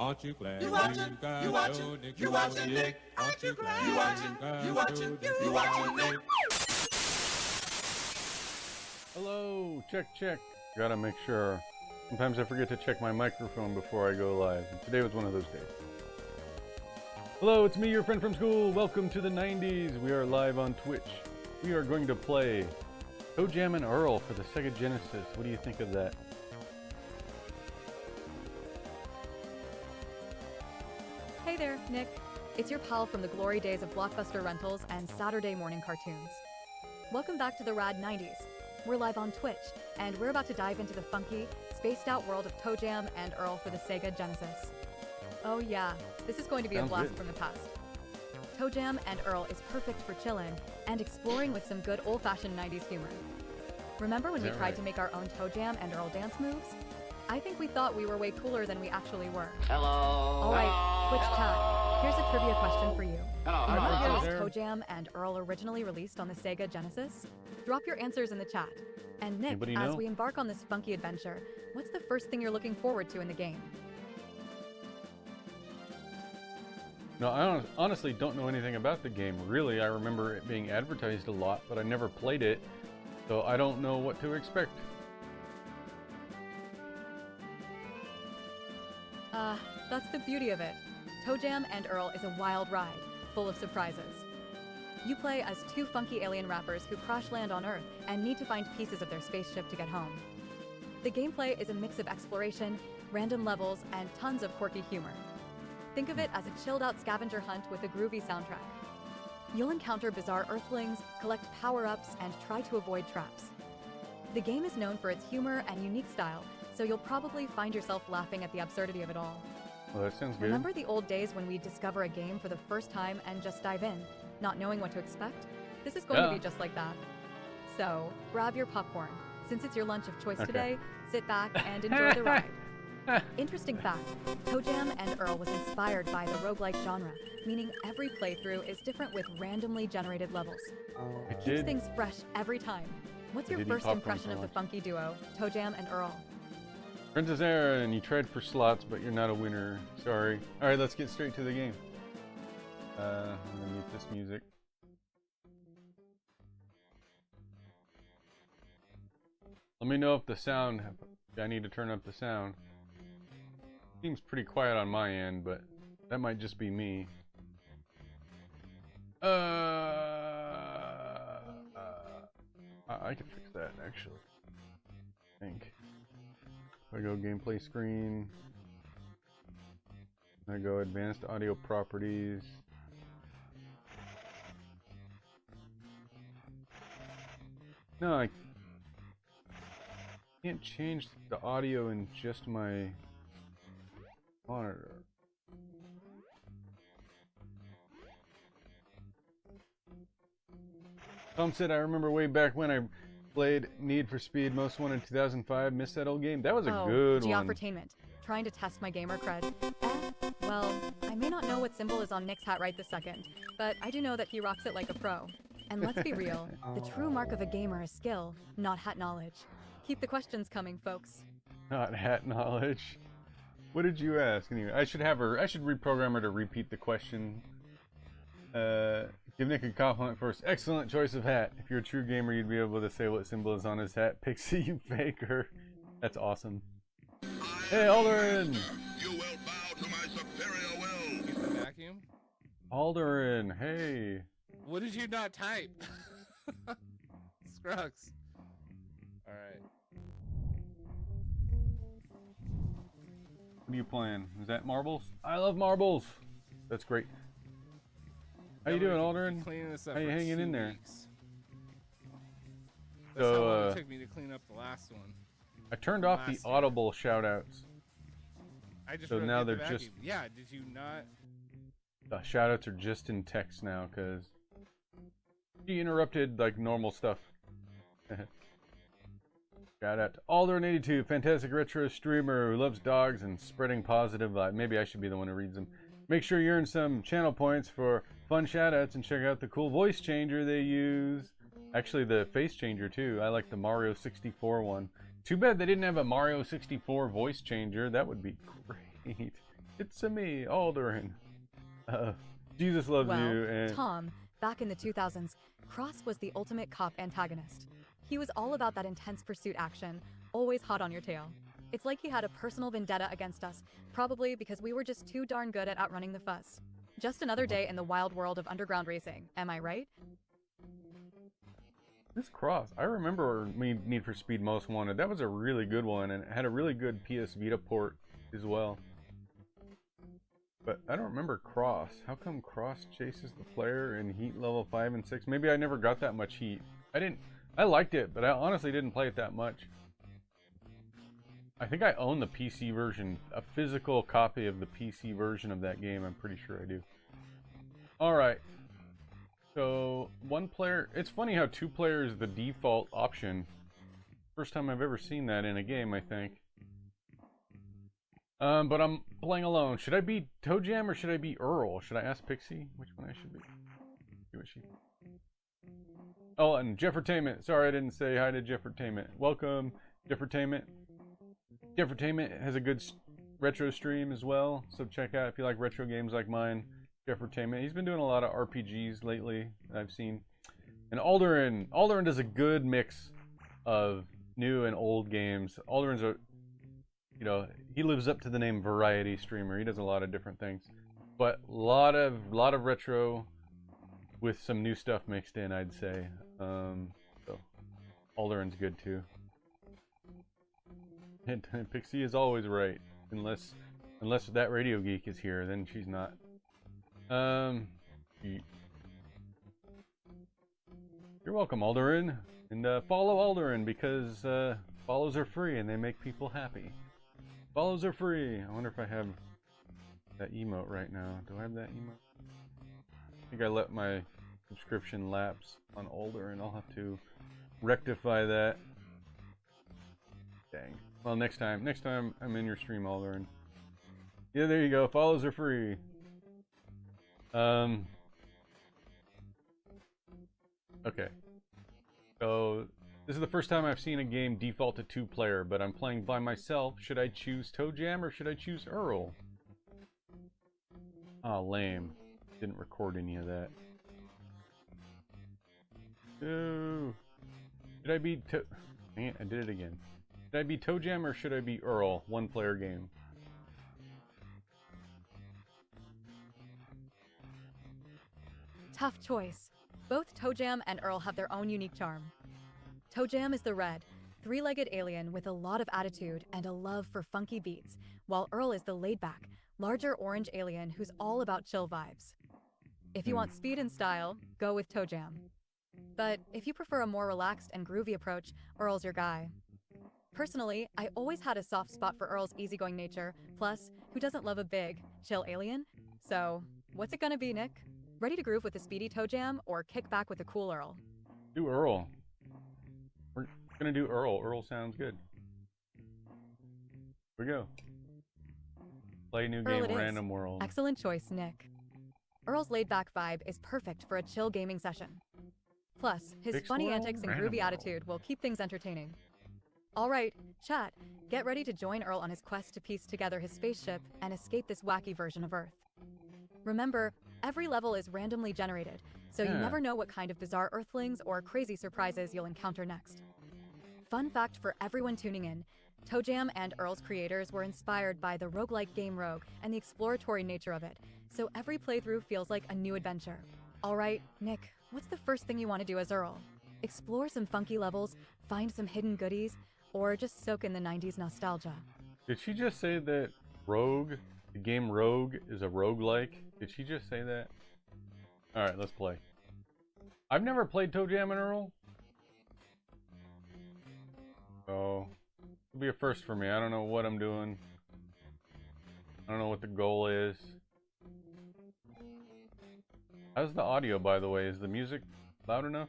Aren't you glad you watching Nick? Aren't you glad you watching Nick? Hello, check. Gotta make sure. Sometimes I forget to check my microphone before I go live, and today was one of those days. Hello, it's me, your friend from school. Welcome to the 90s. We are live on Twitch. We are going to play Toejam and Earl for the Sega Genesis. What do you think of that? Hey there, Nick. It's your pal from the glory days of Blockbuster rentals and Saturday morning cartoons. Welcome back to the rad 90s. We're live on Twitch, and we're about to dive into the funky, spaced-out world of Toejam and Earl for the Sega Genesis. Oh yeah, this is going to be a blast from the past. Toejam and Earl is perfect for chillin' and exploring with some good old-fashioned 90s humor. Remember when we tried to make our own Toejam and Earl dance moves? I think we thought we were way cooler than we actually were. Hello. Alright, Twitch chat. Here's a trivia question for you. Hello. In what year was Toejam and Earl originally released on the Sega Genesis? Drop your answers in the chat. And Nick, as we embark on this funky adventure, what's the first thing you're looking forward to in the game? No, I honestly don't know anything about the game. Really, I remember it being advertised a lot, but I never played it, so I don't know what to expect. That's the beauty of it. Toejam and Earl is a wild ride, full of surprises. You play as two funky alien rappers who crash land on Earth and need to find pieces of their spaceship to get home. The gameplay is a mix of exploration, random levels, and tons of quirky humor. Think of it as a chilled-out scavenger hunt with a groovy soundtrack. You'll encounter bizarre Earthlings, collect power-ups, and try to avoid traps. The game is known for its humor and unique style, so you'll probably find yourself laughing at the absurdity of it all. Well, that sounds good. Remember the old days when we'd discover a game for the first time and just dive in, not knowing what to expect? This is going to be just like that. So, grab your popcorn. Since it's your lunch of choice today, sit back and enjoy the ride. Interesting fact, Toejam and Earl was inspired by the roguelike genre, meaning every playthrough is different with randomly generated levels. Keeps things fresh every time. What's your first impression of the funky duo, Toejam and Earl? Princess Aaron, you tried for slots, but you're not a winner. Sorry. Alright, let's get straight to the game. I'm gonna mute this music. Let me know if the sound, I need to turn up the sound. Seems pretty quiet on my end, but that might just be me. I can fix that actually. I think. If I go gameplay screen, I go advanced audio properties. No, I can't change the audio in just my monitor. Tom said, I remember way back when I played Need for Speed Most Wanted in 2005. Missed that old game? That was a good one. Geoffertainment. Trying to test my gamer cred. Well, I may not know what symbol is on Nick's hat right this second, but I do know that he rocks it like a pro. And let's be real, the true mark of a gamer is skill, not hat knowledge. Keep the questions coming, folks. Not hat knowledge. What did you ask anyway? I should reprogram her to repeat the question. Give Nick a compliment first. Excellent choice of hat. If you're a true gamer, you'd be able to say what symbol is on his hat. Pixie, you faker. That's awesome. Hey, Alderin! You will bow to my superior will. Use the vacuum? Alderin, hey. What did you not type? Scruggs. Alright. What are you playing? Is that marbles? I love marbles! That's great. How you doing, Alderin? Cleaning this up How you for hanging 2 in there? weeks. That's how long it took me to clean up the last one. I turned off the audible shoutouts. I just So wrote, now "Get the they're just- vacuum." Yeah, did you not? The shoutouts are just in text now, because he interrupted like normal stuff. Shout out to Alderin82, fantastic retro streamer who loves dogs and spreading positive vibe. Maybe I should be the one who reads them. Make sure you earn some channel points for fun shoutouts and check out the cool voice changer they use. Actually, the face changer too. I like the Mario 64 one. Too bad they didn't have a Mario 64 voice changer. That would be great. It's-a me, Alderin. Jesus loves you. And Tom, back in the 2000s, Cross was the ultimate cop antagonist. He was all about that intense pursuit action, always hot on your tail. It's like he had a personal vendetta against us, probably because we were just too darn good at outrunning the fuss. Just another day in the wild world of underground racing, am I right? this Cross, I remember Need for Speed Most Wanted. That was a really good one, and it had a really good PS Vita port as well. But I don't remember Cross. How come Cross chases the player in Heat level 5 and 6? Maybe I never got that much Heat. I liked it, but I honestly didn't play it that much. I think I own the PC version, a physical copy of the PC version of that game. I'm pretty sure I do. Alright. So, one player... It's funny how 2 players is the default option. First time I've ever seen that in a game, I think. But I'm playing alone. Should I be Toejam or should I be Earl? Should I ask Pixie which one I should be? See what she... Oh, and Jeffertainment. Sorry I didn't say hi to Jeffertainment. Welcome, Jeffertainment. Jeffertainment has a good retro stream as well, so check out if you like retro games like mine. Jeffertainment. He's been doing a lot of RPGs lately that I've seen. And Alderin. Alderin does a good mix of new and old games. Alderin's a, you know, he lives up to the name variety streamer. He does a lot of different things. but lot of retro with some new stuff mixed in, I'd say. So Alderin's good too. And Pixie is always right, unless that radio geek is here, then she's not. You're welcome, Alderin, and follow Alderin because follows are free and they make people happy. Follows are free. I wonder if I have that emote right now. Do I have that emote? I think I let my subscription lapse on Alderin. I'll have to rectify that. Dang. Well, next time I'm in your stream, Alderin. Yeah, there you go. Follows are free. Okay. So this is the first time I've seen a game default to 2-player, but I'm playing by myself. Should I choose Toejam or should I choose Earl? Oh, lame. Didn't record any of that. No. Should I be Dang it, I did it again. Should I be Toejam or should I be Earl? 1-player game. Tough choice. Both Toejam and Earl have their own unique charm. Toejam is the red, 3-legged alien with a lot of attitude and a love for funky beats, while Earl is the laid-back, larger orange alien who's all about chill vibes. If you want speed and style, go with Toejam. But if you prefer a more relaxed and groovy approach, Earl's your guy. Personally, I always had a soft spot for Earl's easygoing nature, plus, who doesn't love a big, chill alien? So, what's it gonna be, Nick? Ready to groove with a speedy Toejam or kick back with a cool Earl? Do Earl. We're gonna do Earl. Earl sounds good. Here we go. Play new game, random world. Excellent choice, Nick. Earl's laid-back vibe is perfect for a chill gaming session. Plus, his funny antics and groovy attitude will keep things entertaining. Alright, chat, get ready to join Earl on his quest to piece together his spaceship and escape this wacky version of Earth. Remember, every level is randomly generated, so you never know what kind of bizarre Earthlings or crazy surprises you'll encounter next. Fun fact for everyone tuning in, Toejam and Earl's creators were inspired by the roguelike game Rogue and the exploratory nature of it, so every playthrough feels like a new adventure. Alright, Nick, what's the first thing you want to do as Earl? Explore some funky levels, find some hidden goodies, or just soak in the 90s nostalgia? Did she just say that Rogue, the game Rogue, is a roguelike? Did she just say that? Alright, let's play. I've never played Toejam and Earl. So, it'll be a first for me. I don't know what I'm doing. I don't know what the goal is. How's the audio, by the way? Is the music loud enough?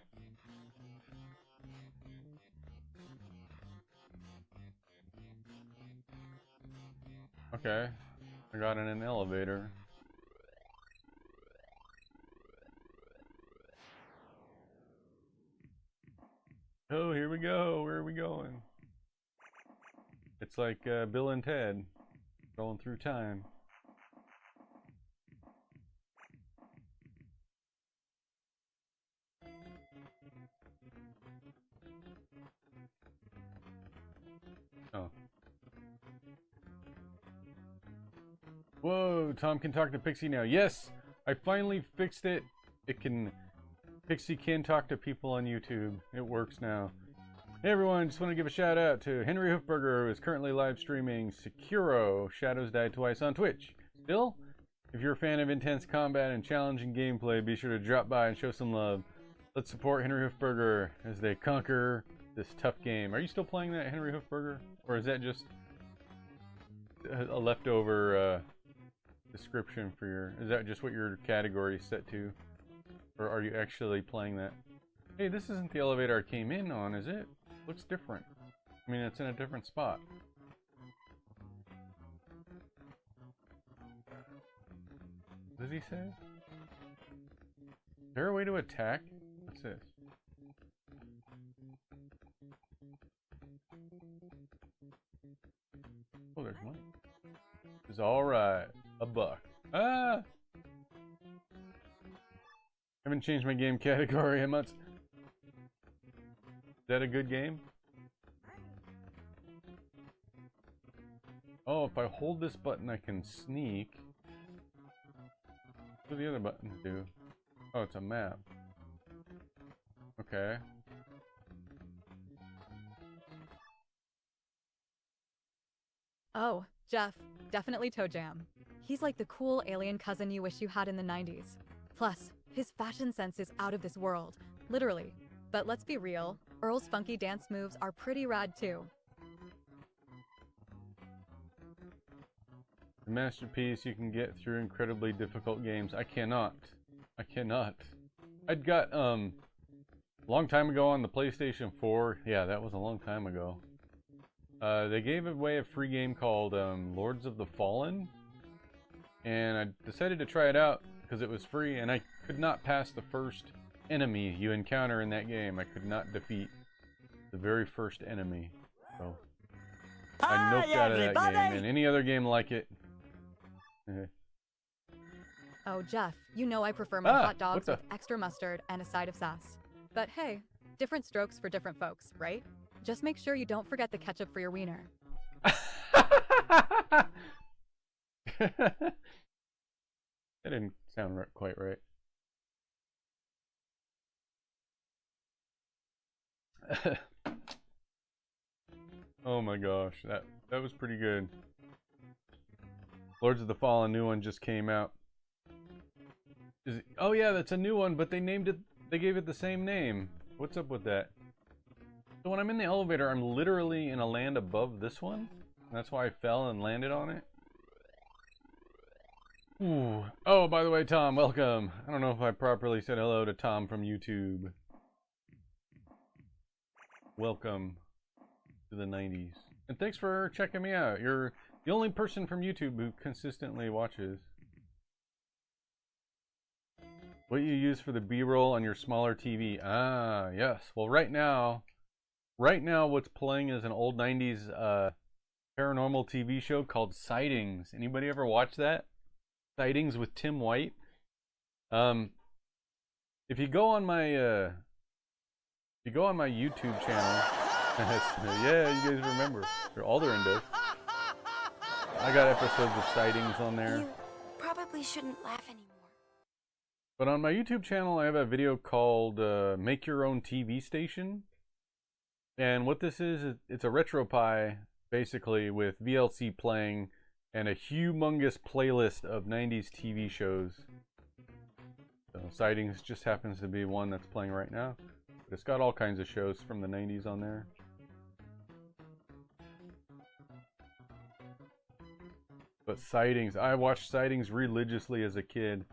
Okay, I got in an elevator. Oh, here we go. Where are we going? It's like Bill and Ted going through time. Oh. Whoa, Tom can talk to Pixie now. Yes, I finally fixed it. Pixie can talk to people on YouTube. It works now. Hey everyone, just want to give a shout out to Henry Hoofberger, who is currently live streaming Sekiro Shadows Die Twice on Twitch. Still, if you're a fan of intense combat and challenging gameplay, be sure to drop by and show some love. Let's support Henry Hoofberger as they conquer this tough game. Are you still playing that, Henry Hoofberger? Or is that just a leftover description for your... Is that just what your category is set to? Or are you actually playing that? Hey, this isn't the elevator I came in on, is it? Looks different. I mean, it's in a different spot. What does he say? Is there a way to attack? What's this? Oh, there's one. It's alright. A buck. Ah! Haven't changed my game category. Is that a good game? Oh, if I hold this button, I can sneak. What do the other buttons do? Oh, it's a map. Okay. Oh, Jeff, definitely Toejam. He's like the cool alien cousin you wish you had in the 90s. Plus, his fashion sense is out of this world, literally. But let's be real, Earl's funky dance moves are pretty rad too. A masterpiece you can get through incredibly difficult games. I cannot. I cannot. I'd got, long time ago on the PlayStation 4, yeah, that was a long time ago. They gave away a free game called Lords of the Fallen, and I decided to try it out because it was free, and I could not pass the first enemy you encounter in that game. I could not defeat the very first enemy, so I noped out of that game, and any other game like it. Oh, Jeff, you know I prefer my hot dogs with extra mustard and a side of sass. But hey, different strokes for different folks, right? Just make sure you don't forget the ketchup for your wiener. That didn't sound quite right. Oh my gosh, that was pretty good. Lords of the Fallen, new one just came out. Oh yeah, that's a new one, but they gave it the same name. What's up with that? So when I'm in the elevator, I'm literally in a land above this one. That's why I fell and landed on it. Ooh. Oh, by the way, Tom, welcome. I don't know if I properly said hello to Tom from YouTube. Welcome to the 90s. And thanks for checking me out. You're the only person from YouTube who consistently watches. What you use for the B-roll on your smaller TV. Ah, yes. Well, right now what's playing is an old 90s paranormal TV show called Sightings. Anybody ever watch that? Sightings with Tim White. If you go on my YouTube channel, yeah, you guys remember. Alderin does. I got episodes of Sightings on there. You probably shouldn't laugh anymore. But on my YouTube channel, I have a video called Make Your Own TV Station. And what this is, it's a RetroPie, basically, with VLC playing and a humongous playlist of 90s TV shows. So Sightings just happens to be one that's playing right now. But it's got all kinds of shows from the 90s on there. But Sightings, I watched Sightings religiously as a kid.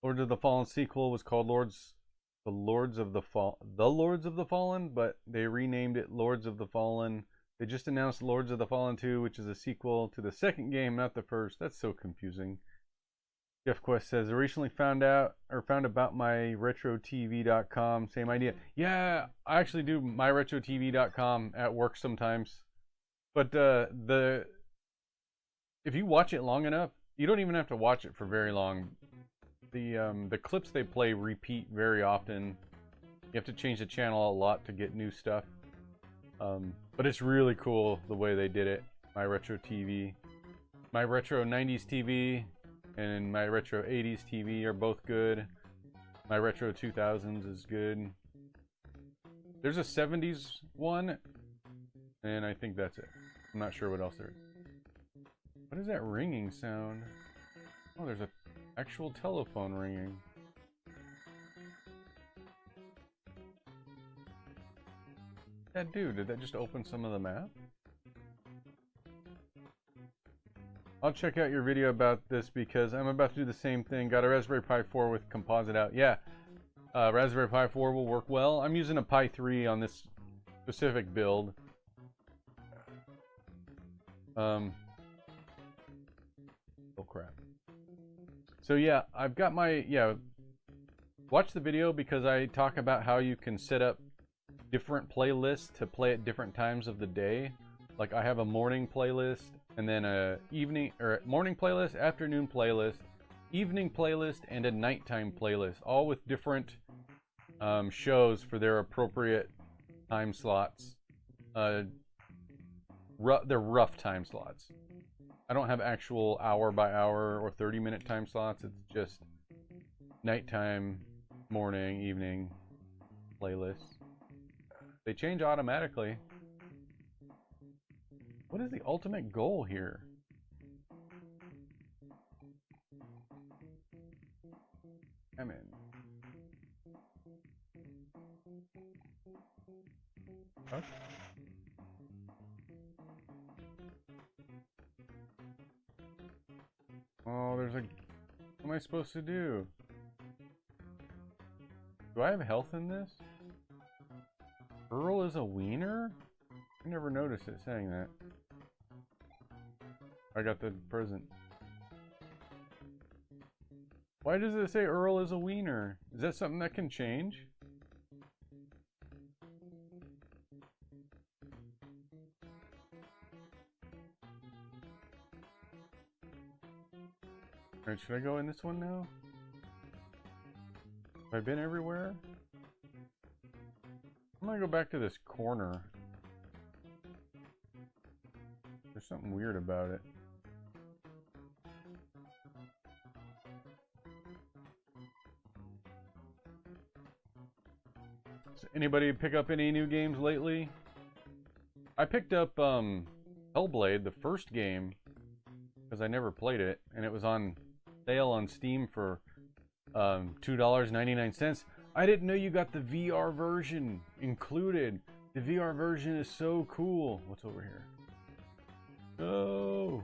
Lords of the Fallen sequel was called The Lords of the Fallen, but they renamed it Lords of the Fallen. They just announced Lords of the Fallen 2, which is a sequel to the second game, not the first. That's so confusing. Jeff Quest says, I recently found about my retrotv.com. Same idea. Yeah, I actually do myretrotv.com at work sometimes. But if you watch it long enough, you don't even have to watch it for very long. The clips they play repeat very often. You have to change the channel a lot to get new stuff. But it's really cool the way they did it. My Retro TV. My Retro 90s TV and my Retro 80s TV are both good. My Retro 2000s is good. There's a 70s one, and I think that's it. I'm not sure what else there is. What is that ringing sound? Oh, there's a actual telephone ringing. That dude, did that just open some of the map? I'll check out your video about this because I'm about to do the same thing. Got a Raspberry Pi 4 with composite out. Yeah, Raspberry Pi 4 will work well. I'm using a Pi 3 on this specific build. Oh crap. So yeah, I've got my, watch the video because I talk about how you can set up different playlists to play at different times of the day. Like I have a morning playlist and then a morning playlist, afternoon playlist, evening playlist, and a nighttime playlist, all with different shows for their appropriate time slots. They're rough time slots. I don't have actual hour by hour or 30-minute time slots. It's just nighttime, morning, evening playlists. They change automatically. What is the ultimate goal here? I'm in. Okay. Oh, there's a... What am I supposed to do? Do I have health in this? Earl is a wiener? I never noticed it saying that. I got the present. Why does it say Earl is a wiener? Is that something that can change? Alright, should I go in this one now? Have I been everywhere? I'm gonna go back to this corner. There's something weird about it. Does anybody pick up any new games lately? I picked up Hellblade, the first game, because I never played it, and it was on sale on Steam for $2.99. I didn't know you got the VR version included. The VR version is so cool. What's over here? Oh!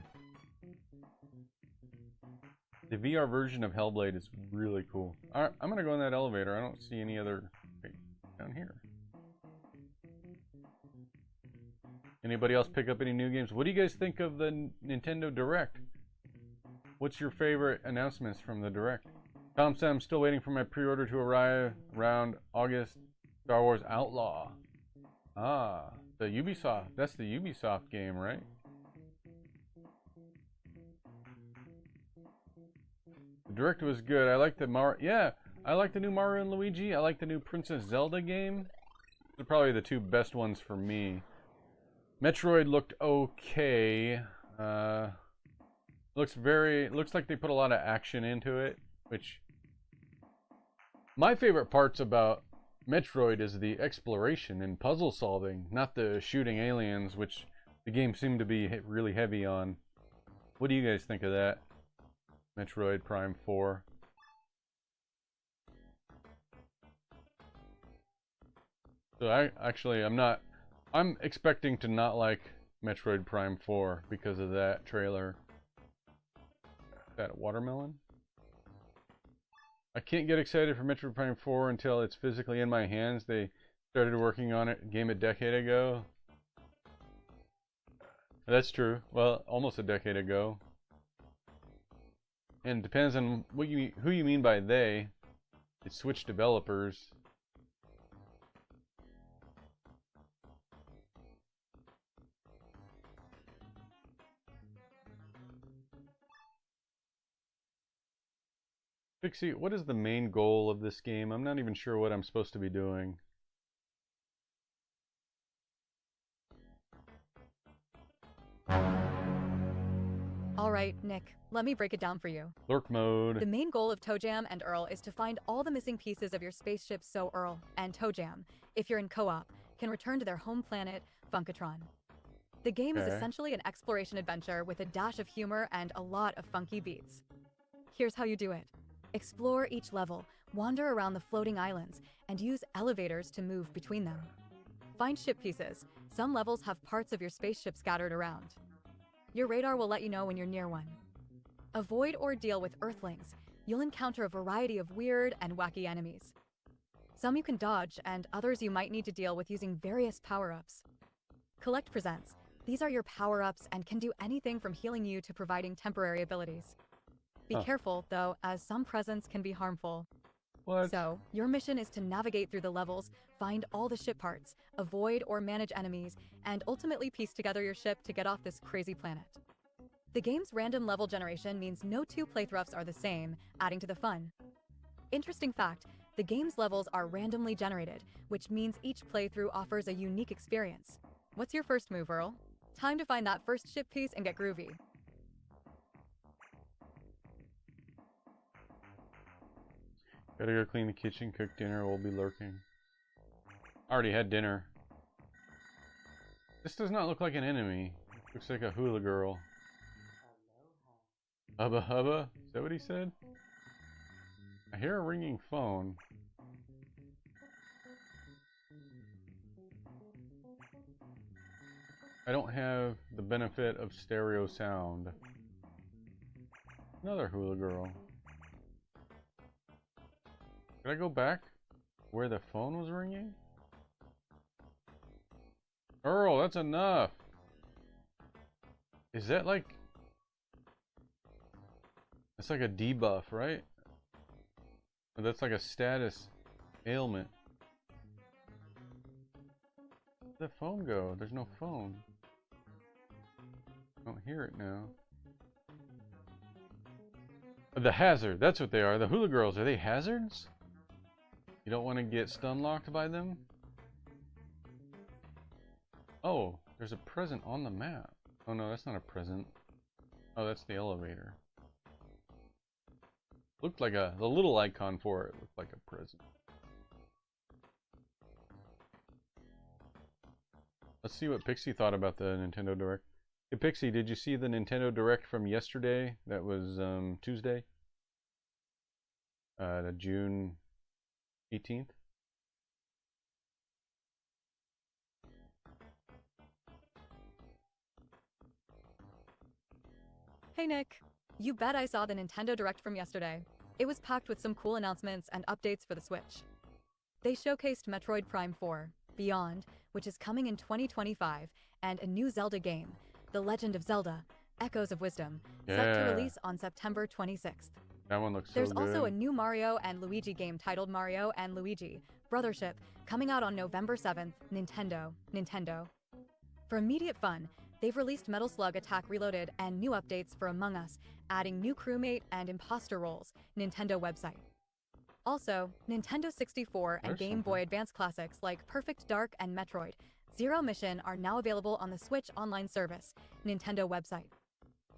The VR version of Hellblade is really cool. Alright, I'm gonna go in that elevator. I don't see any other... Wait, down here. Anybody else pick up any new games? What do you guys think of the Nintendo Direct? What's your favorite announcements from the Direct? Tom said I'm still waiting for my pre-order to arrive around August. Star Wars Outlaw. Ah, the Ubisoft. That's the Ubisoft game, right? The Direct was good. I like the I like the new Mario and Luigi. I like the new Princess Zelda game. They're probably the two best ones for me. Metroid looked okay. Looks like they put a lot of action into it, which my favorite parts about Metroid is the exploration and puzzle solving, not the shooting aliens, which the game seemed to be really heavy on. What do you guys think of that? Metroid Prime 4. So I'm expecting to not like Metroid Prime 4 because of that trailer. That watermelon? I can't get excited for Metroid Prime 4 until it's physically in my hands. They started working on it a decade ago. That's true. Well, almost a decade ago. And it depends on who you mean by they. It's Switch developers. Pixie, what is the main goal of this game? I'm not even sure what I'm supposed to be doing. Alright, Nick, let me break it down for you. Lurk mode. The main goal of Toejam and Earl is to find all the missing pieces of your spaceship so Earl and Toejam, if you're in co-op, can return to their home planet, Funkatron. The game is essentially an exploration adventure with a dash of humor and a lot of funky beats. Here's how you do it. Explore each level, wander around the floating islands, and use elevators to move between them. Find ship pieces. Some levels have parts of your spaceship scattered around. Your radar will let you know when you're near one. Avoid or deal with Earthlings. You'll encounter a variety of weird and wacky enemies. Some you can dodge, and others you might need to deal with using various power-ups. Collect presents. These are your power-ups and can do anything from healing you to providing temporary abilities. Be careful, though, as some presents can be harmful. What? So, your mission is to navigate through the levels, find all the ship parts, avoid or manage enemies, and ultimately piece together your ship to get off this crazy planet. The game's random level generation means no two playthroughs are the same, adding to the fun. Interesting fact, the game's levels are randomly generated, which means each playthrough offers a unique experience. What's your first move, Earl? Time to find that first ship piece and get groovy. Gotta go clean the kitchen, cook dinner, we'll be lurking. I already had dinner. This does not look like an enemy. Looks like a hula girl. Hubba hubba? Is that what he said? I hear a ringing phone. I don't have the benefit of stereo sound. Another hula girl. Did I go back where the phone was ringing? Earl, that's enough! Is that like... That's like a debuff, right? Or that's like a status ailment. Where'd the phone go? There's no phone. I don't hear it now. The hazard, that's what they are. The hula girls, are they hazards? You don't want to get stun locked by them? Oh, there's a present on the map. Oh no, that's not a present. Oh, that's the elevator. Looked like the little icon for it looked like a present. Let's see what Pixie thought about the Nintendo Direct. Hey Pixie, did you see the Nintendo Direct from yesterday? That was Tuesday? The June 18th? Hey Nick, you bet I saw the Nintendo Direct from yesterday. It was packed with some cool announcements and updates for the Switch. They showcased Metroid Prime 4, Beyond, which is coming in 2025, and a new Zelda game, The Legend of Zelda, Echoes of Wisdom, set to release on September 26th. That one looks so There's good. also a new Mario and Luigi game titled Mario and Luigi, Brothership, coming out on November 7th, Nintendo. For immediate fun, they've released Metal Slug Attack Reloaded and new updates for Among Us, adding new crewmate and imposter roles, Nintendo website. Also, Nintendo 64 and Game Boy Advance classics like Perfect Dark and Metroid, Zero Mission are now available on the Switch online service, Nintendo website.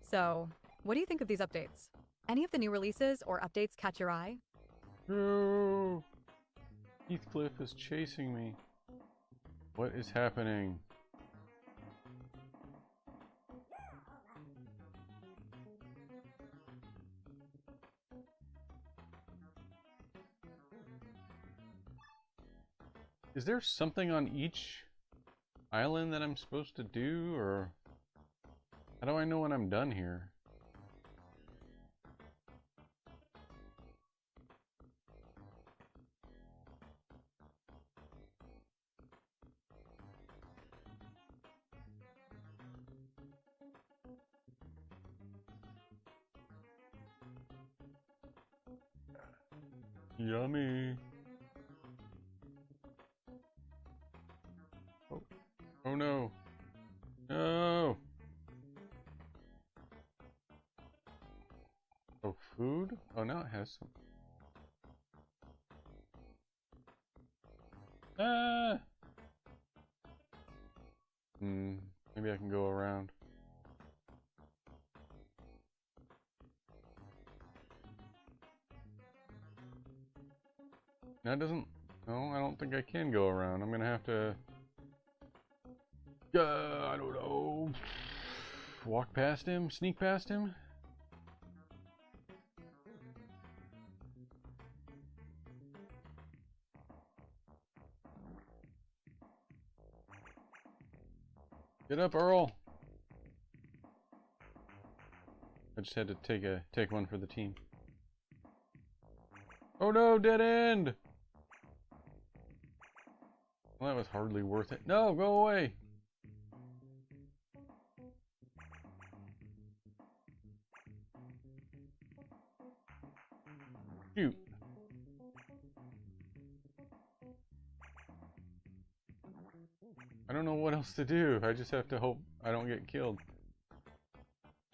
So, what do you think of these updates? Any of the new releases or updates catch your eye? No! Heathcliff is chasing me. What is happening? Is there something on each island that I'm supposed to do, or how do I know when I'm done here? Yummy. Oh, oh no. No. Oh, food? Oh, now it has some. Ah! Maybe I can go around. That doesn't... No, I don't think I can go around. I'm gonna have to... I don't know... Walk past him? Sneak past him? Get up, Earl! I just had to take one for the team. Oh no, dead end! Well, that was hardly worth it. No, go away! Shoot! I don't know what else to do. I just have to hope I don't get killed.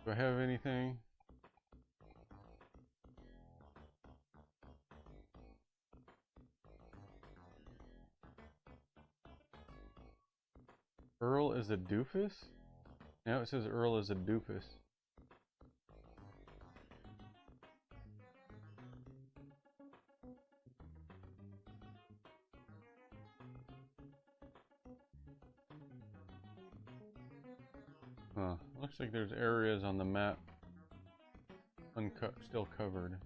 Do I have anything? Earl is a doofus? Now it says Earl is a doofus. Huh. Looks like there's areas on the map still covered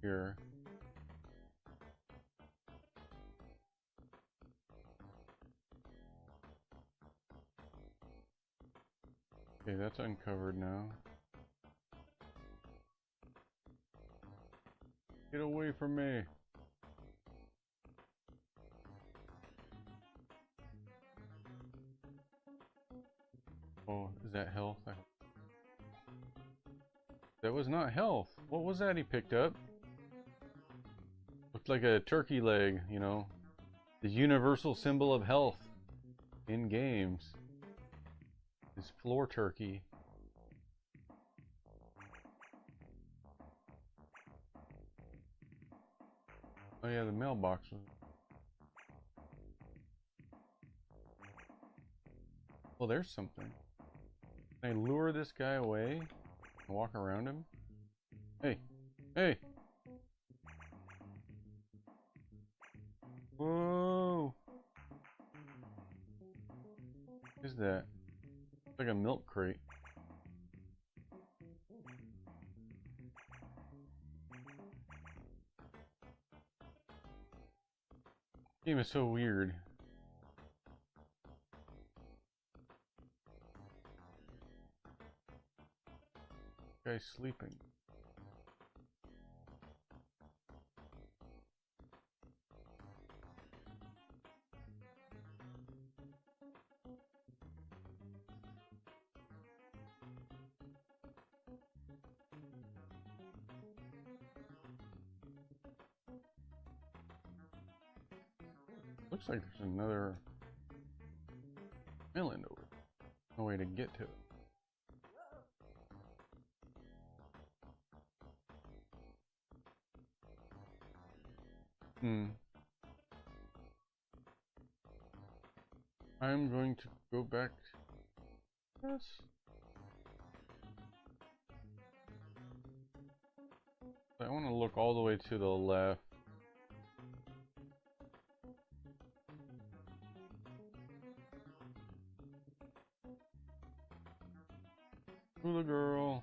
here. Okay, that's uncovered now. Get away from me! Oh, is that health? That was not health. What was that he picked up? Looked like a turkey leg, you know. The universal symbol of health in games is floor turkey. Oh yeah, the mailbox was... Well, there's something. Can I lure this guy away and walk around him? Hey! Hey! Whoa! What is that? It's like a milk crate. This game is so weird. Guy's sleeping. Looks like there's another island over there. No way to get to it. I'm going to go back. Yes. I want to look all the way to the left. Hula girl.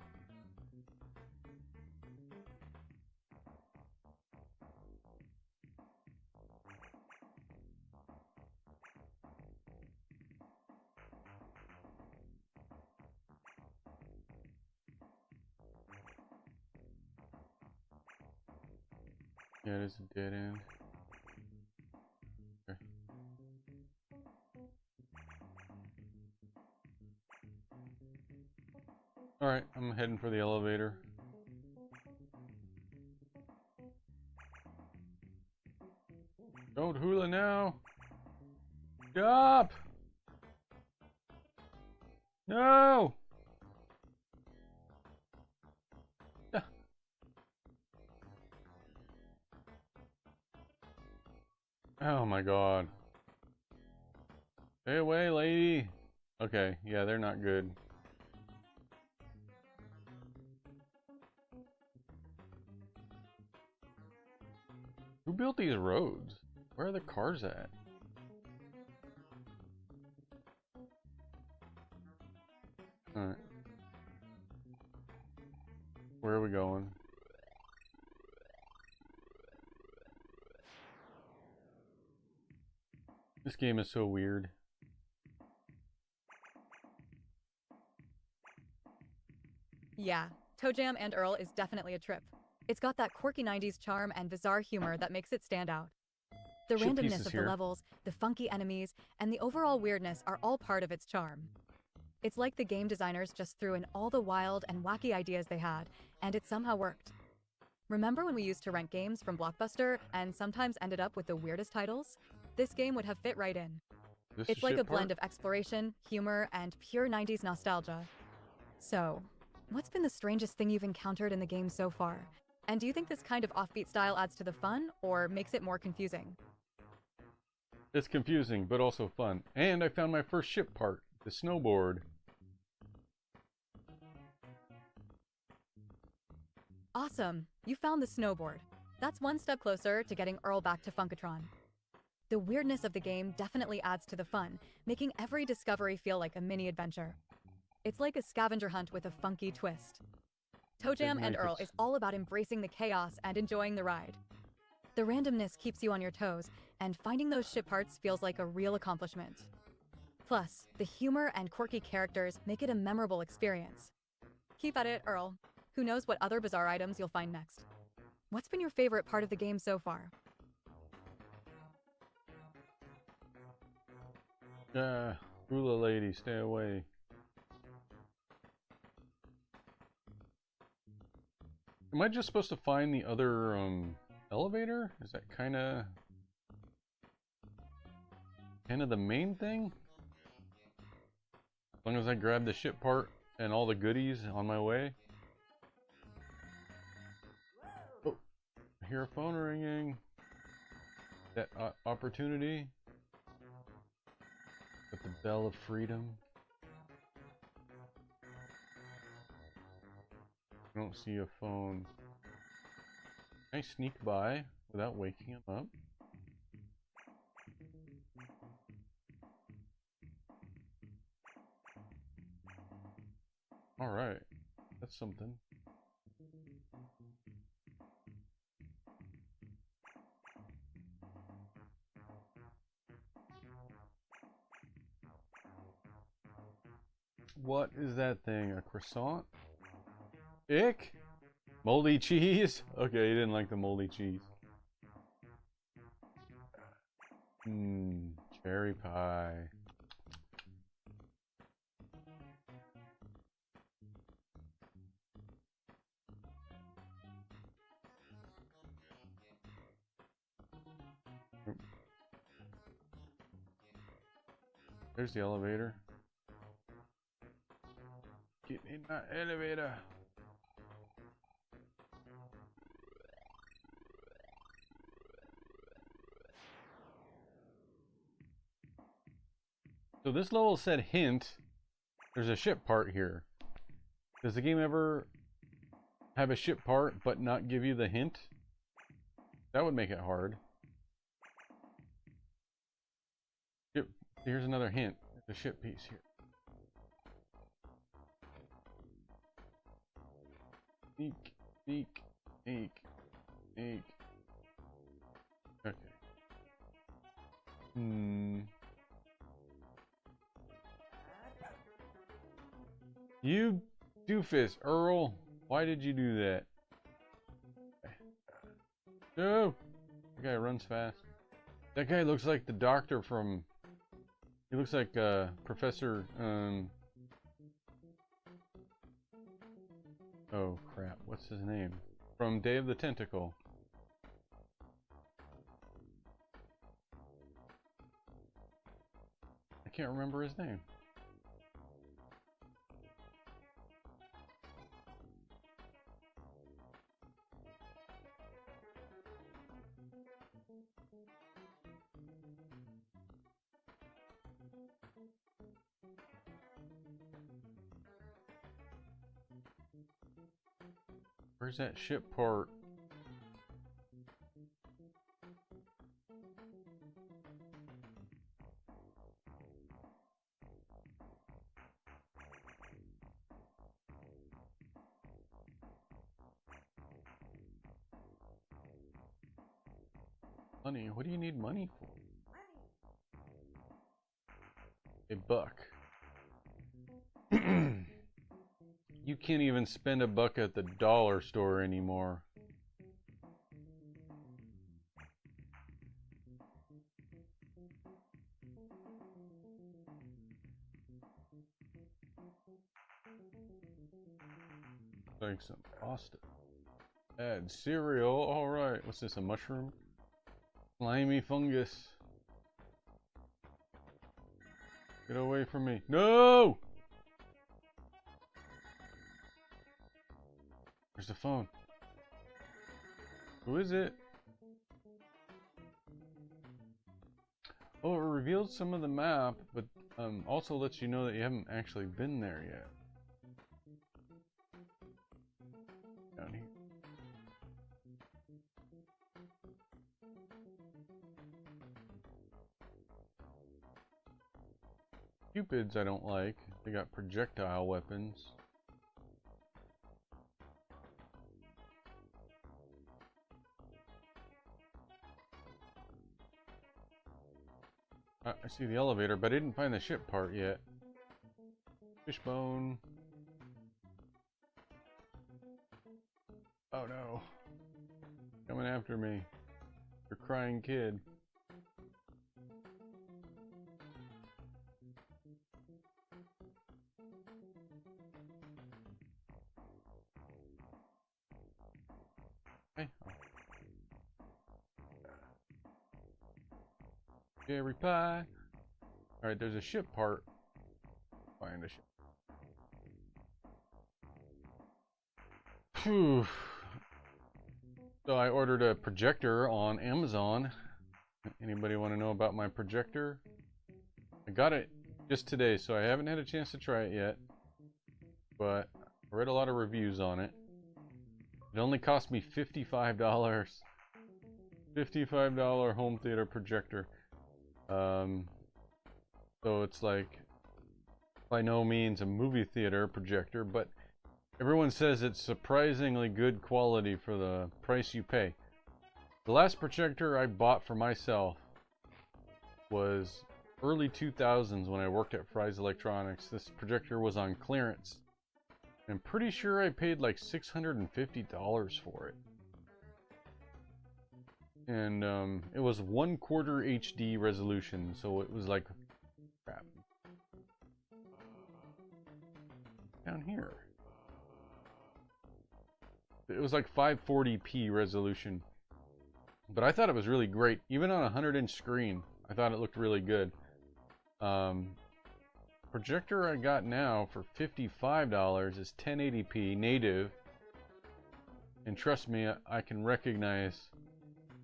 Yeah, it is a dead end. Okay. Alright, I'm heading for the elevator. Don't hula now! Stop! No! Oh my god. Stay away, lady! Okay, yeah, they're not good. Who built these roads? Where are the cars at? Alright. Where are we going? This game is so weird. Yeah, Toejam and Earl is definitely a trip. It's got that quirky 90s charm and bizarre humor that makes it stand out. The Shit randomness pieces of here. the levels, the funky enemies, and the overall weirdness are all part of its charm. It's like the game designers just threw in all the wild and wacky ideas they had, and it somehow worked. Remember when we used to rent games from Blockbuster and sometimes ended up with the weirdest titles? This game would have fit right in. This It's the like shit a blend part? of exploration, humor, and pure 90s nostalgia. So, what's been the strangest thing you've encountered in the game so far? And do you think this kind of offbeat style adds to the fun, or makes it more confusing? It's confusing, but also fun. And I found my first ship part, the snowboard. Awesome! You found the snowboard. That's one step closer to getting Earl back to Funkatron. The weirdness of the game definitely adds to the fun, making every discovery feel like a mini adventure. It's like a scavenger hunt with a funky twist. Toejam and make Earl it- is all about embracing the chaos and enjoying the ride. The randomness keeps you on your toes, and finding those ship parts feels like a real accomplishment. Plus, the humor and quirky characters make it a memorable experience. Keep at it, Earl. Who knows what other bizarre items you'll find next? What's been your favorite part of the game so far? Hula lady, stay away. Am I just supposed to find the other elevator? Is that kind of the main thing? As long as I grab the ship part and all the goodies on my way. Oh, I hear a phone ringing. That opportunity. With the bell of freedom. I don't see a phone. Can I sneak by without waking him up? Alright, that's something. What is that thing? A croissant? Ick? Moldy cheese? Okay, he didn't like the moldy cheese. Cherry pie. There's the elevator. Get in that elevator. So this level said hint. There's a ship part here. Does the game ever have a ship part but not give you the hint? That would make it hard. Yep, here's another hint. There's a ship piece here. Sneak, sneak, sneak, sneak. Okay. You doofus, Earl. Why did you do that? No! That guy runs fast. That guy looks like the doctor from... He looks like Professor... Oh crap, what's his name? From Day of the Tentacle. I can't remember his name. Where's that ship part? Money? What do you need money for? A buck. You can't even spend a buck at the dollar store anymore. Like some pasta. Add cereal. Alright. What's this? A mushroom? Slimy fungus. Get away from me. No! Where's the phone? Who is it? Oh, it reveals some of the map, but also lets you know that you haven't actually been there yet. Down here. Cupids I don't like. They got projectile weapons. I see the elevator, but I didn't find the ship part yet. Fishbone. Oh no. Coming after me. Your crying kid. Hey. Cherry pie. Alright, there's a ship part. Find a ship. Phew. So I ordered a projector on Amazon. Anybody want to know about my projector? I got it just today, so I haven't had a chance to try it yet. But I read a lot of reviews on it. It only cost me $55. $55 home theater projector. So it's like by no means a movie theater projector, but everyone says it's surprisingly good quality for the price you pay. The last projector I bought for myself was early 2000s when I worked at Fry's Electronics. This projector was on clearance. I'm pretty sure I paid like $650 for it. And it was 1/4 HD resolution, so it was like crap. Down here. It was like 540p resolution. But I thought it was really great. Even on a 100-inch screen, I thought it looked really good. Projector I got now for $55 is 1080p native. And trust me, I can recognize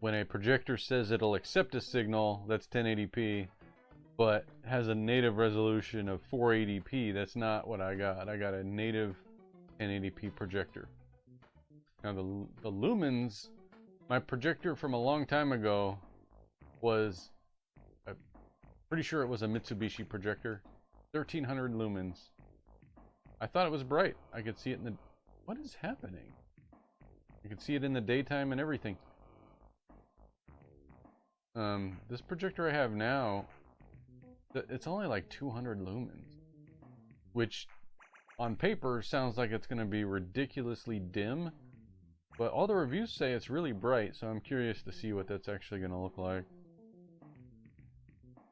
when a projector says it'll accept a signal that's 1080p, but has a native resolution of 480p. That's not what I got. I got a native 1080p projector. Now the lumens, my projector from a long time ago was, I'm pretty sure it was a Mitsubishi projector, 1300 lumens. I thought it was bright. I could see it in the, what is happening? I could see it in the daytime and everything. This projector I have now, it's only like 200 lumens, which on paper sounds like it's going to be ridiculously dim, but all the reviews say it's really bright, so I'm curious to see what that's actually going to look like.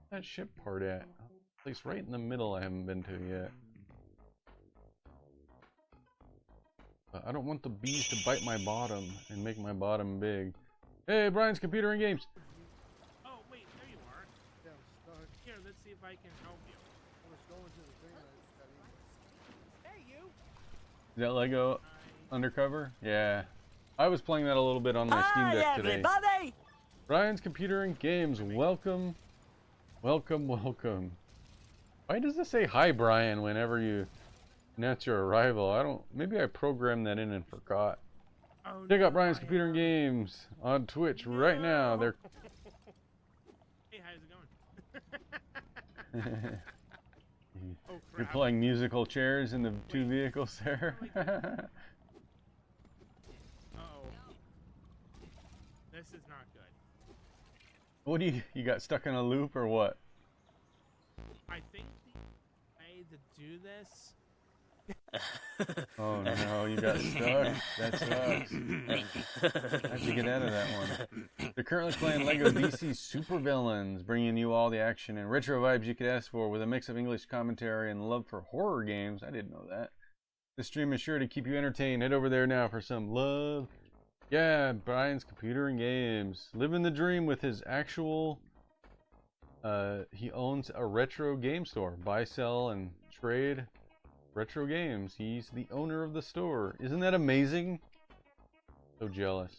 Where's that ship part at? At least right in the middle I haven't been to yet. I don't want the bees to bite my bottom and make my bottom big. Hey, Brian's Computer and Games. Oh, wait, there you are. Yeah, I'm stuck. Here, let's see if I can help you. I was going to the thing I was studying. Hey, you! Is that Lego Undercover? Yeah. I was playing that a little bit on my Steam Deck today. Everybody! Brian's Computer and Games, welcome. Welcome, welcome. Why does it say hi, Brian, whenever you announce your arrival? I don't, maybe I programmed that in and forgot. Oh, Check no, out Brian's Computer and Games on Twitch right now. They're Hey, how's it going? Oh, You're crap. playing musical chairs in the two vehicles there. Uh-oh. This is not good. What do you got stuck in a loop or what? I think the way to do this... Oh no, you got stuck. That sucks. How'd you get out of that one? They're currently playing Lego DC Supervillains, bringing you all the action and retro vibes you could ask for with a mix of English commentary and love for horror games. I didn't know that. This stream is sure to keep you entertained. Head over there now for some love. Yeah, Brian's Computer and Games. Living the dream with his actual... he owns a retro game store. Buy, sell, and trade retro games. He's the owner of the store. Isn't that amazing? So jealous.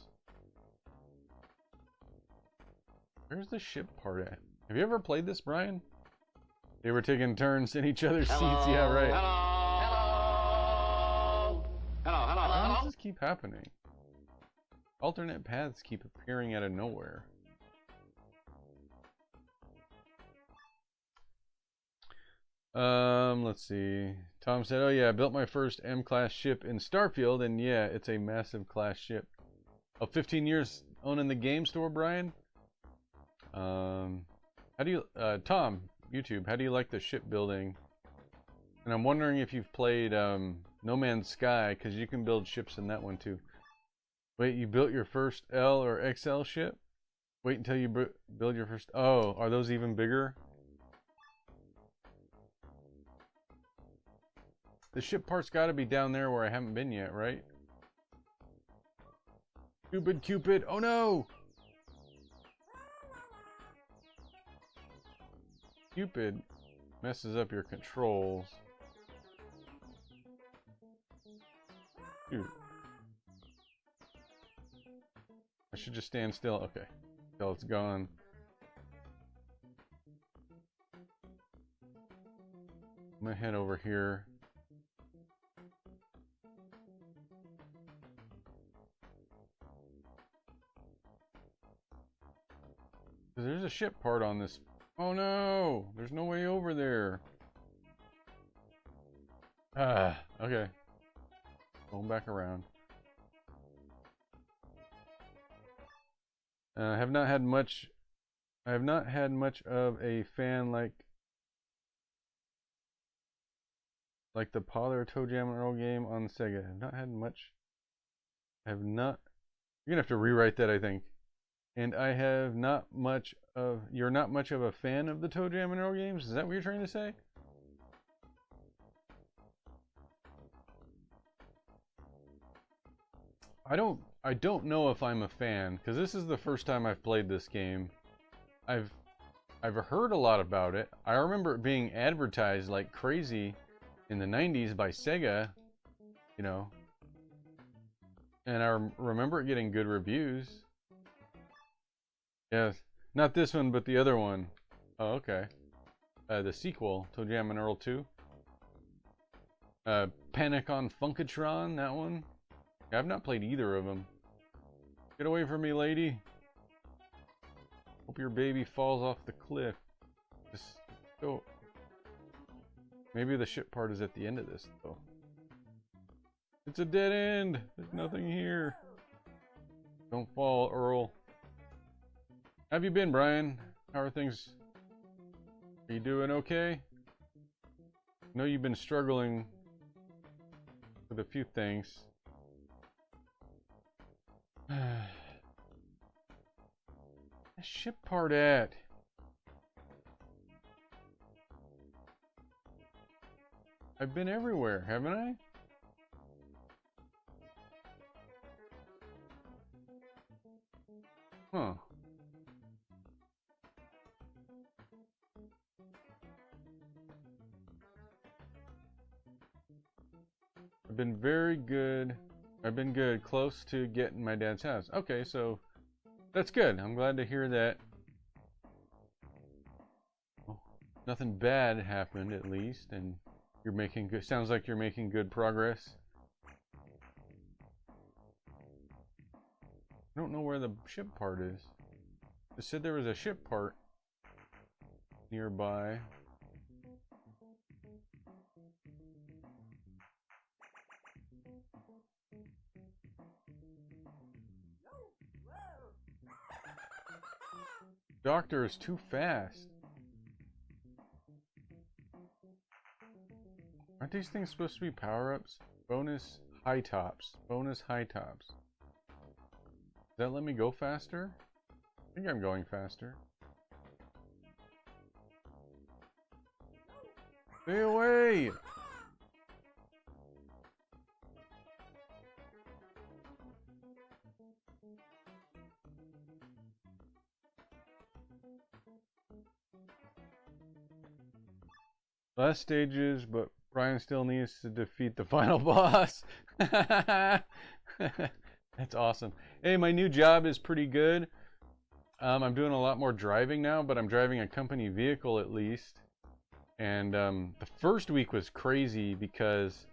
Where's the ship part at? Have you ever played this, Brian? They were taking turns in each other's seats. Yeah, right. Why does this keep happening? Alternate paths keep appearing out of nowhere. Let's see. Tom said, "Oh yeah, I built my first M-class ship in Starfield, and yeah, it's a massive class ship." Oh, 15 years owning the game store, Brian. How do you, Tom, YouTube? How do you like the shipbuilding? And I'm wondering if you've played No Man's Sky, because you can build ships in that one too. Wait, you built your first L or XL ship? Wait until you build your first. Oh, are those even bigger? The ship part's got to be down there where I haven't been yet, right? Stupid Cupid! Oh no! Cupid messes up your controls. Dude. I should just stand still. Okay. Until it's gone. I'm gonna head over here. There's a ship part on this. Oh no! There's no way over there. Ah, okay. Going back around. I have not had much of a fan like the Polar Toejam and Earl game on Sega. I've not had much. You're gonna have to rewrite that, I think. And I have not much of. You're not much of a fan of the Toejam and Earl games? Is that what you're trying to say? I don't know if I'm a fan, because this is the first time I've played this game. I've heard a lot about it. I remember it being advertised like crazy in the 90s by Sega, you know. And I remember it getting good reviews. Yes, not this one, but the other one. Oh, okay. The sequel, Toejam and Earl 2. Panic on Funkatron, that one. I've not played either of them. Get away from me, lady. Hope your baby falls off the cliff. Just go. Maybe the ship part is at the end of this, though. It's a dead end. There's nothing here. Don't fall, Earl. How have you been, Brian? How are things? Are you doing okay? I know you've been struggling with a few things. The ship part at? I've been everywhere, haven't I? Huh. I've been very good. I've been good, close to getting my dad's house. Okay, so that's good. I'm glad to hear that. Well, nothing bad happened, at least, and you're making good. Sounds like you're making good progress. I don't know where the ship part is. It said there was a ship part nearby. Doctor is too fast. Aren't these things supposed to be power-ups? Bonus high tops. Bonus high tops. Does that let me go faster? I think I'm going faster. Stay away! Last stages, but Brian still needs to defeat the final boss. That's awesome. Hey, my new job is pretty good. I'm doing a lot more driving now, but I'm driving a company vehicle at least. And the first week was crazy because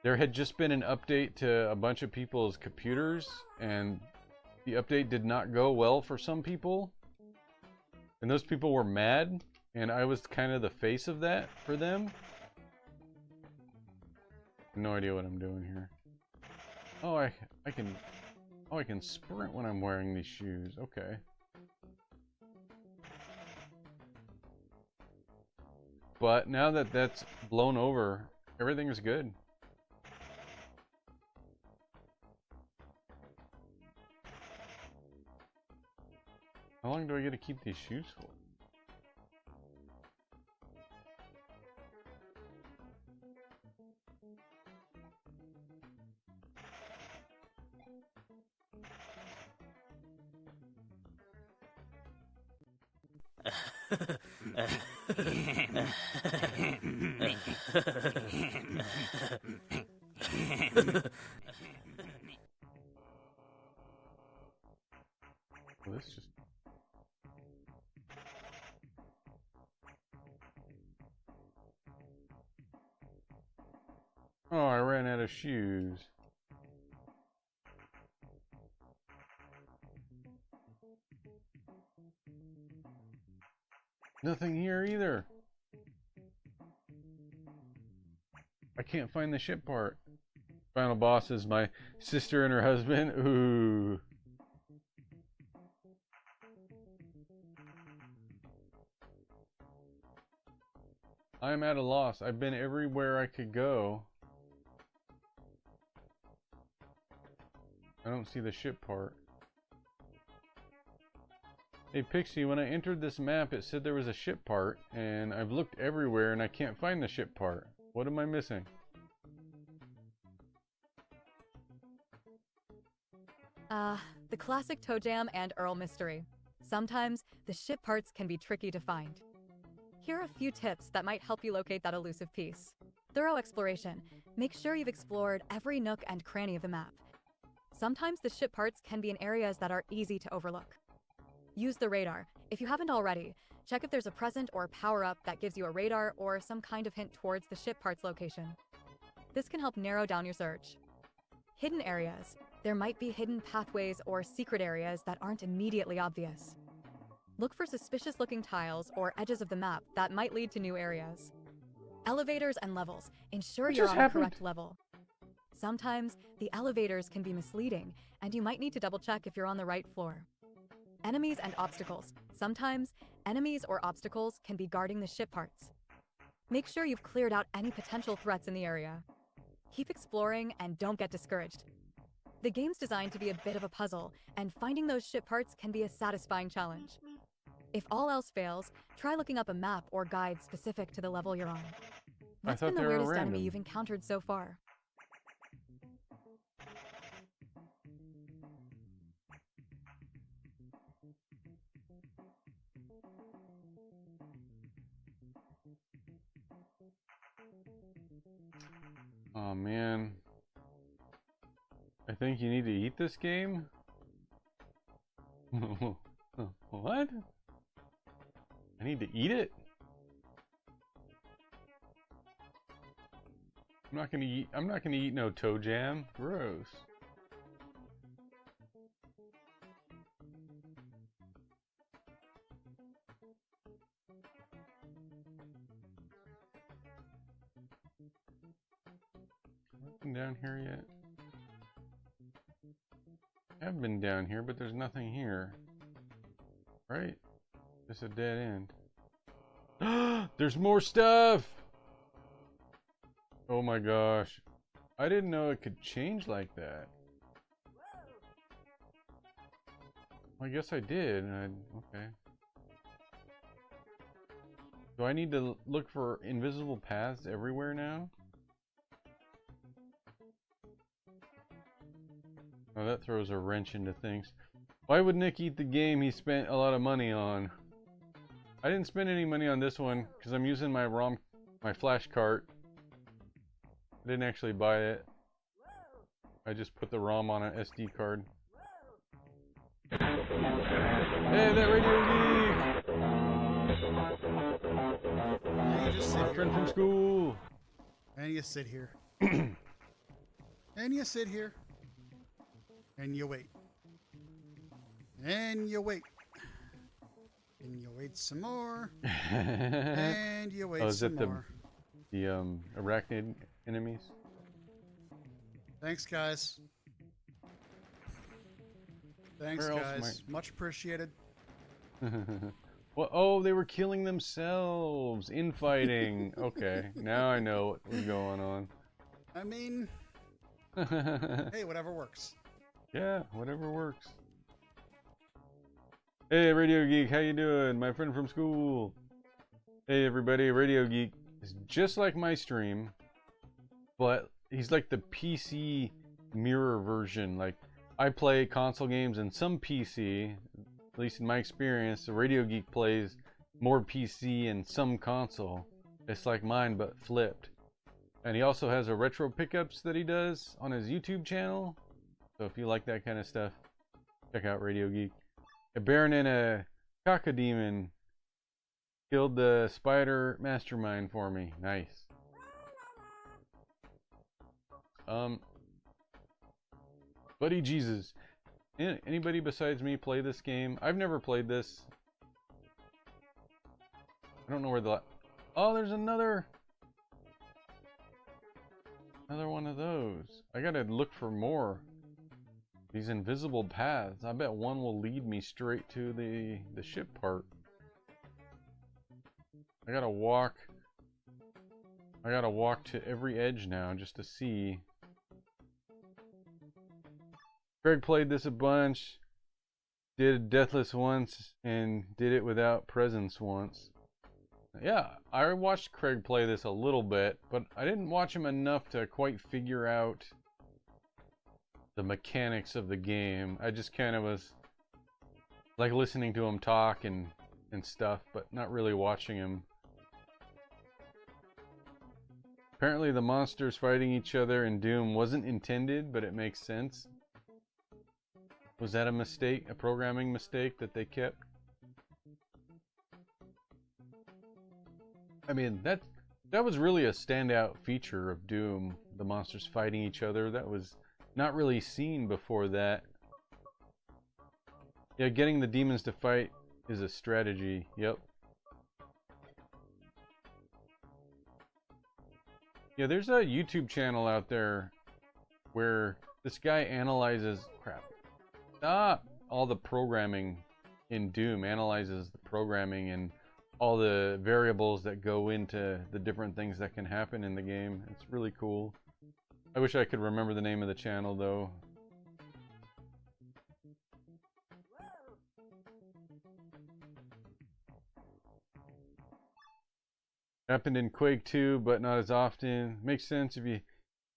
there had just been an update to a bunch of people's computers, and the update did not go well for some people. And those people were mad. and I was kind of the face of that for them. No idea what I'm doing here. Oh, I can sprint when I'm wearing these shoes. Okay. But now that that's blown over, everything is good. How long do I get to keep these shoes for? Well, this just... Oh, I ran out of shoes. Nothing here either. I can't find the ship part. Final boss is my sister and her husband. Ooh. I'm at a loss. I've been everywhere I could go. I don't see the ship part. Hey Pixie, when I entered this map it said there was a ship part, and I've looked everywhere and I can't find the ship part. What am I missing? The classic Toejam and Earl mystery. Sometimes the ship parts can be tricky to find. Here are a few tips that might help you locate that elusive piece. Thorough exploration. Make sure you've explored every nook and cranny of the map. Sometimes the ship parts can be in areas that are easy to overlook. Use the radar. If you haven't already, check if there's a present or power-up that gives you a radar or some kind of hint towards the ship part's location. This can help narrow down your search. Hidden areas. There might be hidden pathways or secret areas that aren't immediately obvious. Look for suspicious-looking tiles or edges of the map that might lead to new areas. Elevators and levels. Ensure you're on the correct level. Sometimes the elevators can be misleading, and you might need to double-check if you're on the right floor. Enemies and obstacles. Sometimes enemies or obstacles can be guarding the ship parts. Make sure you've cleared out any potential threats in the area. Keep exploring and don't get discouraged. The game's designed to be a bit of a puzzle, and finding those ship parts can be a satisfying challenge. If all else fails, try looking up a map or guide specific to the level you're on. What's been the weirdest enemy you've encountered so far? Oh man. I think you need to eat this game? What? I need to eat it? I'm not gonna eat no Toejam. Gross. Nothing down here yet. I've been down here, but there's nothing here. Right? Just a dead end. There's more stuff! Oh my gosh. I didn't know it could change like that. Well, I guess I did. Okay. Do I need to look for invisible paths everywhere now? Oh, that throws a wrench into things. Why would Nick eat the game he spent a lot of money on? I didn't spend any money on this one because I'm using my flash cart. I didn't actually buy it. I just put the ROM on an SD card. Hey, that radio geek! My friend from school! And you sit here. And you sit here. And you wait. And you wait. And you wait some more. And you wait is some it more. the arachnid enemies? Thanks, guys. Thanks, Where else guys. Much appreciated. Well, oh, they were killing themselves, infighting. Okay, now I know what was going on. I mean, hey, whatever works. Yeah, whatever works. Hey, Radio Geek, how you doing? My friend from school. Hey, everybody, Radio Geek is just like my stream, but he's like the PC mirror version. Like, I play console games and some PC, at least in my experience. The Radio Geek plays more PC and some console. It's like mine, but flipped. And he also has a retro pickups that he does on his YouTube channel. So if you like that kind of stuff, check out Radio Geek. A Baron and a Cacodemon killed the spider mastermind for me. Nice. Buddy Jesus. Anybody besides me play this game? I've never played this. I don't know where the... Oh, there's another one of those. I gotta look for more. These invisible paths. I bet one will lead me straight to the ship part. I gotta walk to every edge now just to see. Craig played this a bunch. Did Deathless once and did it without presence once. Yeah, I watched Craig play this a little bit, but I didn't watch him enough to quite figure out the mechanics of the game. I just kind of was like listening to him talk and stuff, but not really watching him. Apparently the monsters fighting each other in Doom wasn't intended, but it makes sense. Was that a mistake, a programming mistake that they kept? I mean, that was really a standout feature of Doom, the monsters fighting each other. That was not really seen before that. Yeah, getting the demons to fight is a strategy. Yep. Yeah, there's a YouTube channel out there where this guy analyzes all the programming in Doom, analyzes the programming and all the variables that go into the different things that can happen in the game. It's really cool. I wish I could remember the name of the channel though. Happened in Quake 2, but not as often. Makes sense. If you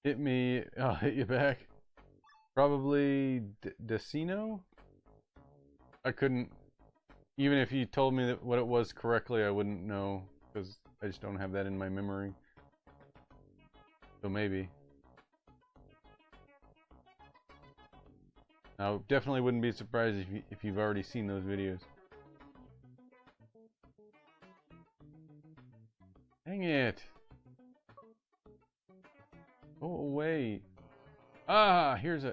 hit me, I'll hit you back. Probably Decino? I couldn't, even if you told me that what it was correctly, I wouldn't know, because I just don't have that in my memory. So maybe. I definitely wouldn't be surprised if you've already seen those videos. Dang it! Go away! Ah, here's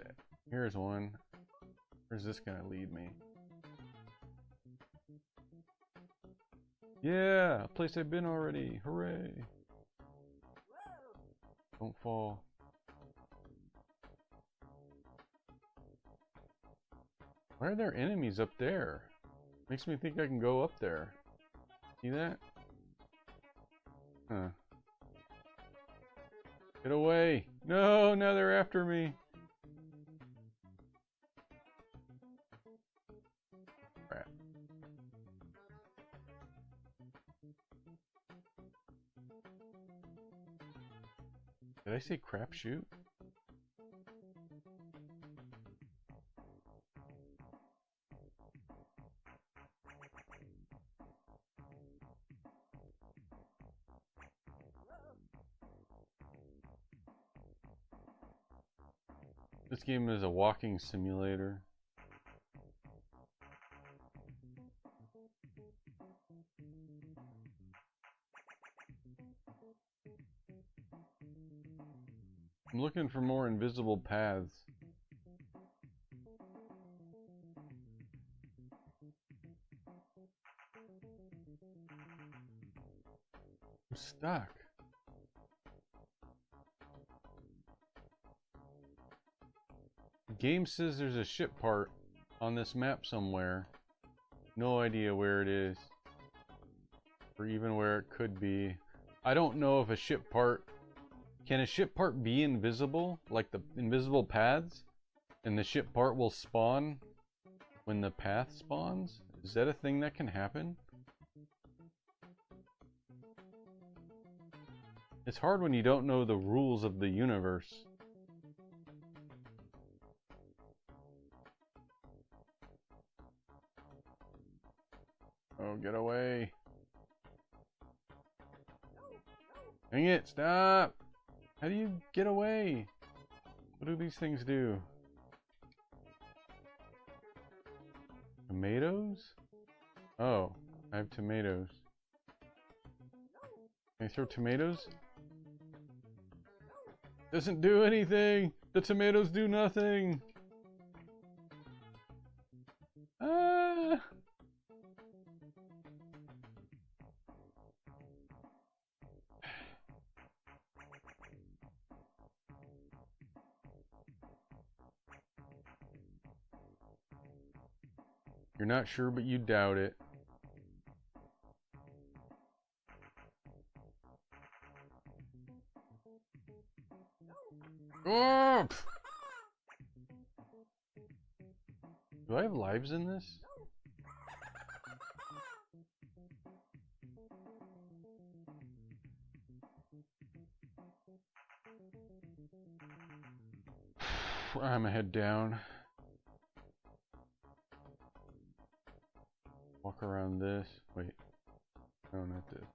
one. Where's this gonna lead me? Yeah, a place I've been already. Hooray! Don't fall. Why are there enemies up there? Makes me think I can go up there. See that? Huh. Get away! No, now they're after me. Crap. Did I say crapshoot? This game is a walking simulator. I'm looking for more invisible paths. I'm stuck. The game says there's a ship part on this map somewhere. No idea where it is. Or even where it could be. I don't know if a ship part... Can a ship part be invisible? Like the invisible paths? And the ship part will spawn when the path spawns? Is that a thing that can happen? It's hard when you don't know the rules of the universe. Oh, get away. Dang it, stop! How do you get away? What do these things do? Tomatoes? Oh, I have tomatoes. Can I throw tomatoes? Doesn't do anything! The tomatoes do nothing! Ah! You're not sure, but you doubt it. Oh! Do I have lives in this? I'm head down. Walk around this. Wait. No, not this.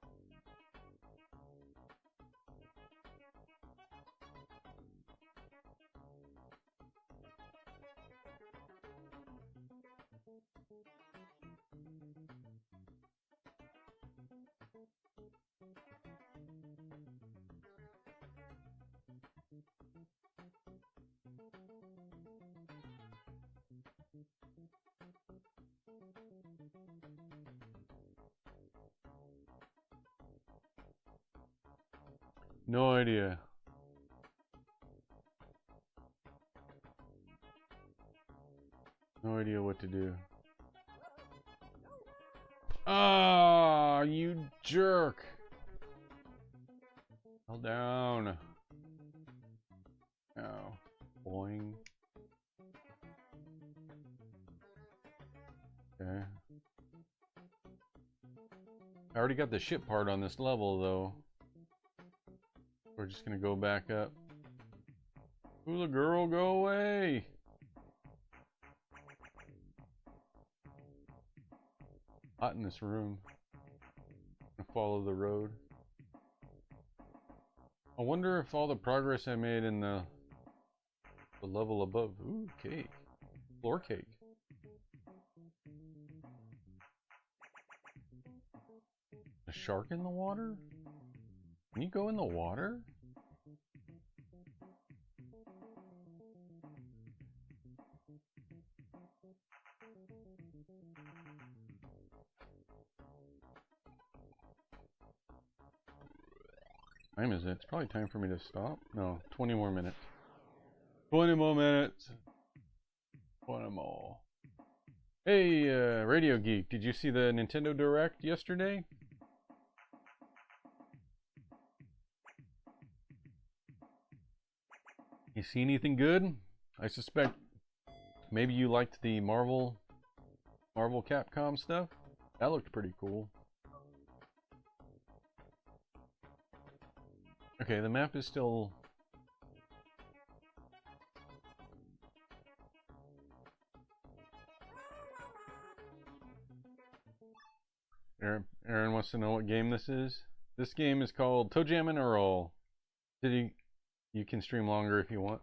No idea. No idea what to do. Ah, you jerk! Fell down. Now, boing. Okay. I already got the ship part on this level, though. We're just gonna go back up. Ooh, the girl, go away! Hot in this room. Follow the road. I wonder if all the progress I made in the level above. Ooh, cake. Floor cake. A shark in the water? Can you go in the water? What time is it? It's probably time for me to stop. No, 20 more minutes. 20 more minutes. 20 more. Hey, Radio Geek, did you see the Nintendo Direct yesterday? You see anything good? I suspect maybe you liked the Marvel Capcom stuff. That looked pretty cool. Okay, the map is still... Aaron wants to know what game this is. This game is called Toejam and Earl. You can stream longer if you want.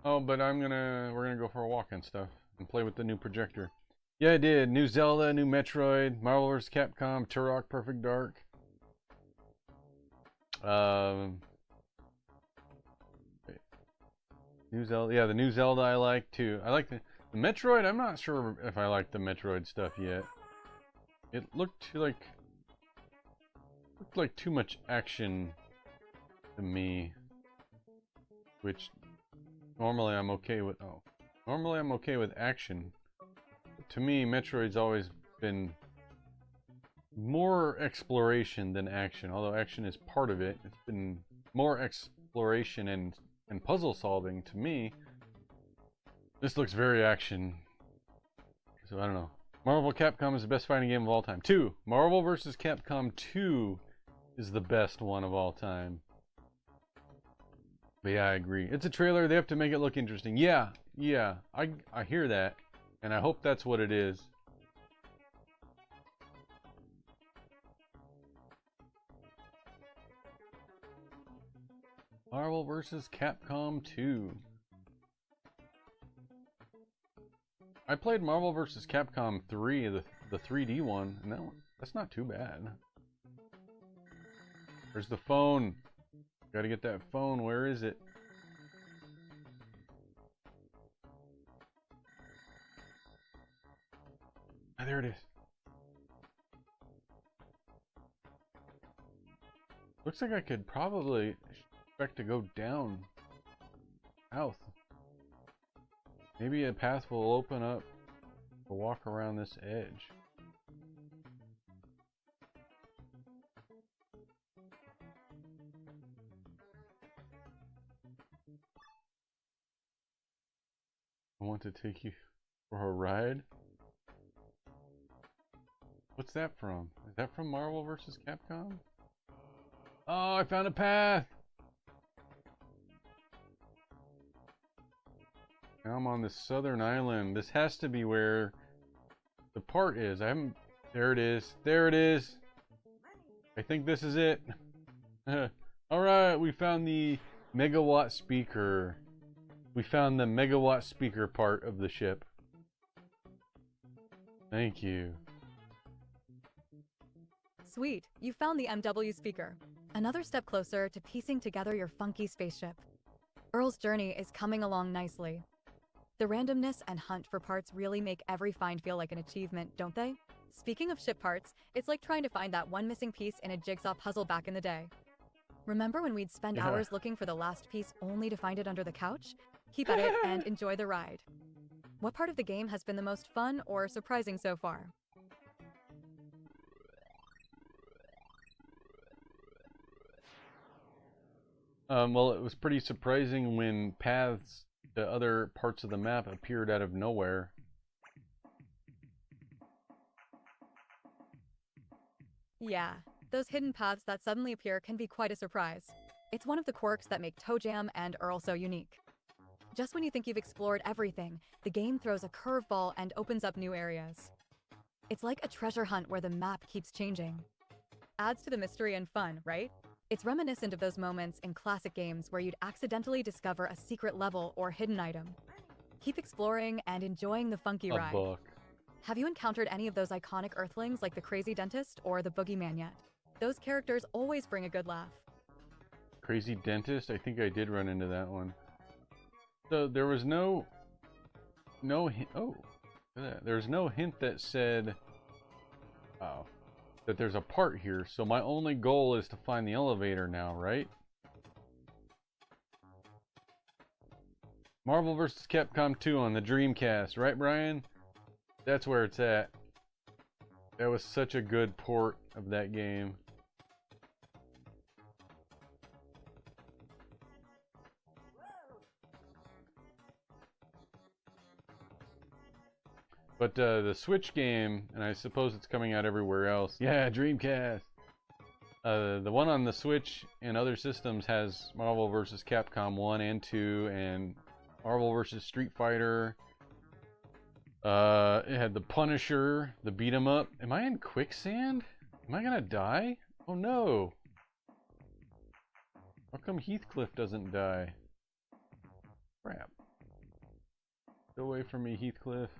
Oh, but we're gonna go for a walk and stuff and play with the new projector. Yeah, I did. New Zelda, new Metroid, Marvel vs. Capcom, Turok, Perfect Dark. New Zelda, yeah, the new Zelda I like too. I like the Metroid. I'm not sure if I like the Metroid stuff yet. It looked like looked like too much action to me, which normally I'm okay with. Oh, normally I'm okay with action. But to me, Metroid's always been more exploration than action, although action is part of it. It's been more exploration and puzzle solving to me. This looks very action, so I don't know. Marvel Capcom is the best fighting game of all time. 2. Marvel vs. Capcom 2 is the best one of all time. But yeah, I agree. It's a trailer. They have to make it look interesting. Yeah, I hear that, and I hope that's what it is. Marvel vs. Capcom 2. I played Marvel vs. Capcom 3, the 3D one, and that's not too bad. Where's the phone? Gotta get that phone. Where is it? Ah, there it is. Looks like I could probably expect to go down south. Maybe a path will open up to walk around this edge. I want to take you for a ride. What's that from? Is that from Marvel vs. Capcom? Oh, I found a path! Now I'm on the southern island. This has to be where the part is. There it is. There it is. I think this is it. Alright, we found the megawatt speaker. We found the megawatt speaker part of the ship. Thank you. Sweet, you found the MW speaker. Another step closer to piecing together your funky spaceship. Earl's journey is coming along nicely. The randomness and hunt for parts really make every find feel like an achievement, don't they? Speaking of ship parts, it's like trying to find that one missing piece in a jigsaw puzzle back in the day. Remember when we'd spend hours looking for the last piece only to find it under the couch? Keep at it and enjoy the ride. What part of the game has been the most fun or surprising so far? Well, it was pretty surprising when paths to other parts of the map appeared out of nowhere. Yeah, those hidden paths that suddenly appear can be quite a surprise. It's one of the quirks that make Toejam and Earl so unique. Just when you think you've explored everything, the game throws a curveball and opens up new areas. It's like a treasure hunt where the map keeps changing. Adds to the mystery and fun, right? It's reminiscent of those moments in classic games where you'd accidentally discover a secret level or hidden item. Keep exploring and enjoying the funky ride. Book. Have you encountered any of those iconic Earthlings like the Crazy Dentist or the Boogeyman yet? Those characters always bring a good laugh. Crazy Dentist? I think I did run into that one. So there was no hint. Oh, look at that. There's no hint that said, oh, that there's a part here. So my only goal is to find the elevator now, right? Marvel vs. Capcom 2 on the Dreamcast, right, Brian? That's where it's at. That was such a good port of that game. But the Switch game, and I suppose it's coming out everywhere else. Yeah, Dreamcast. The one on the Switch and other systems has Marvel vs. Capcom 1 and 2, and Marvel vs. Street Fighter. It had the Punisher, the beat 'em up. Am I in quicksand? Am I gonna die? Oh no! How come Heathcliff doesn't die? Crap. Go away from me, Heathcliff.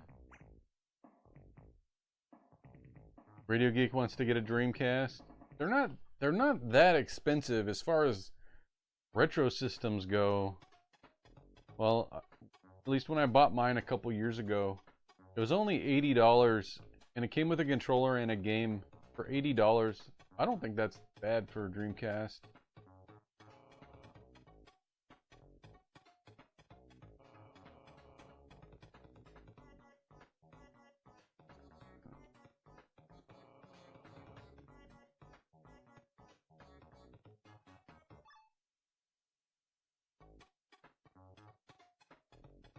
Radio Geek wants to get a Dreamcast. They're not that expensive as far as retro systems go. Well, at least when I bought mine a couple years ago, it was only $80, and it came with a controller and a game for $80. I don't think that's bad for a Dreamcast.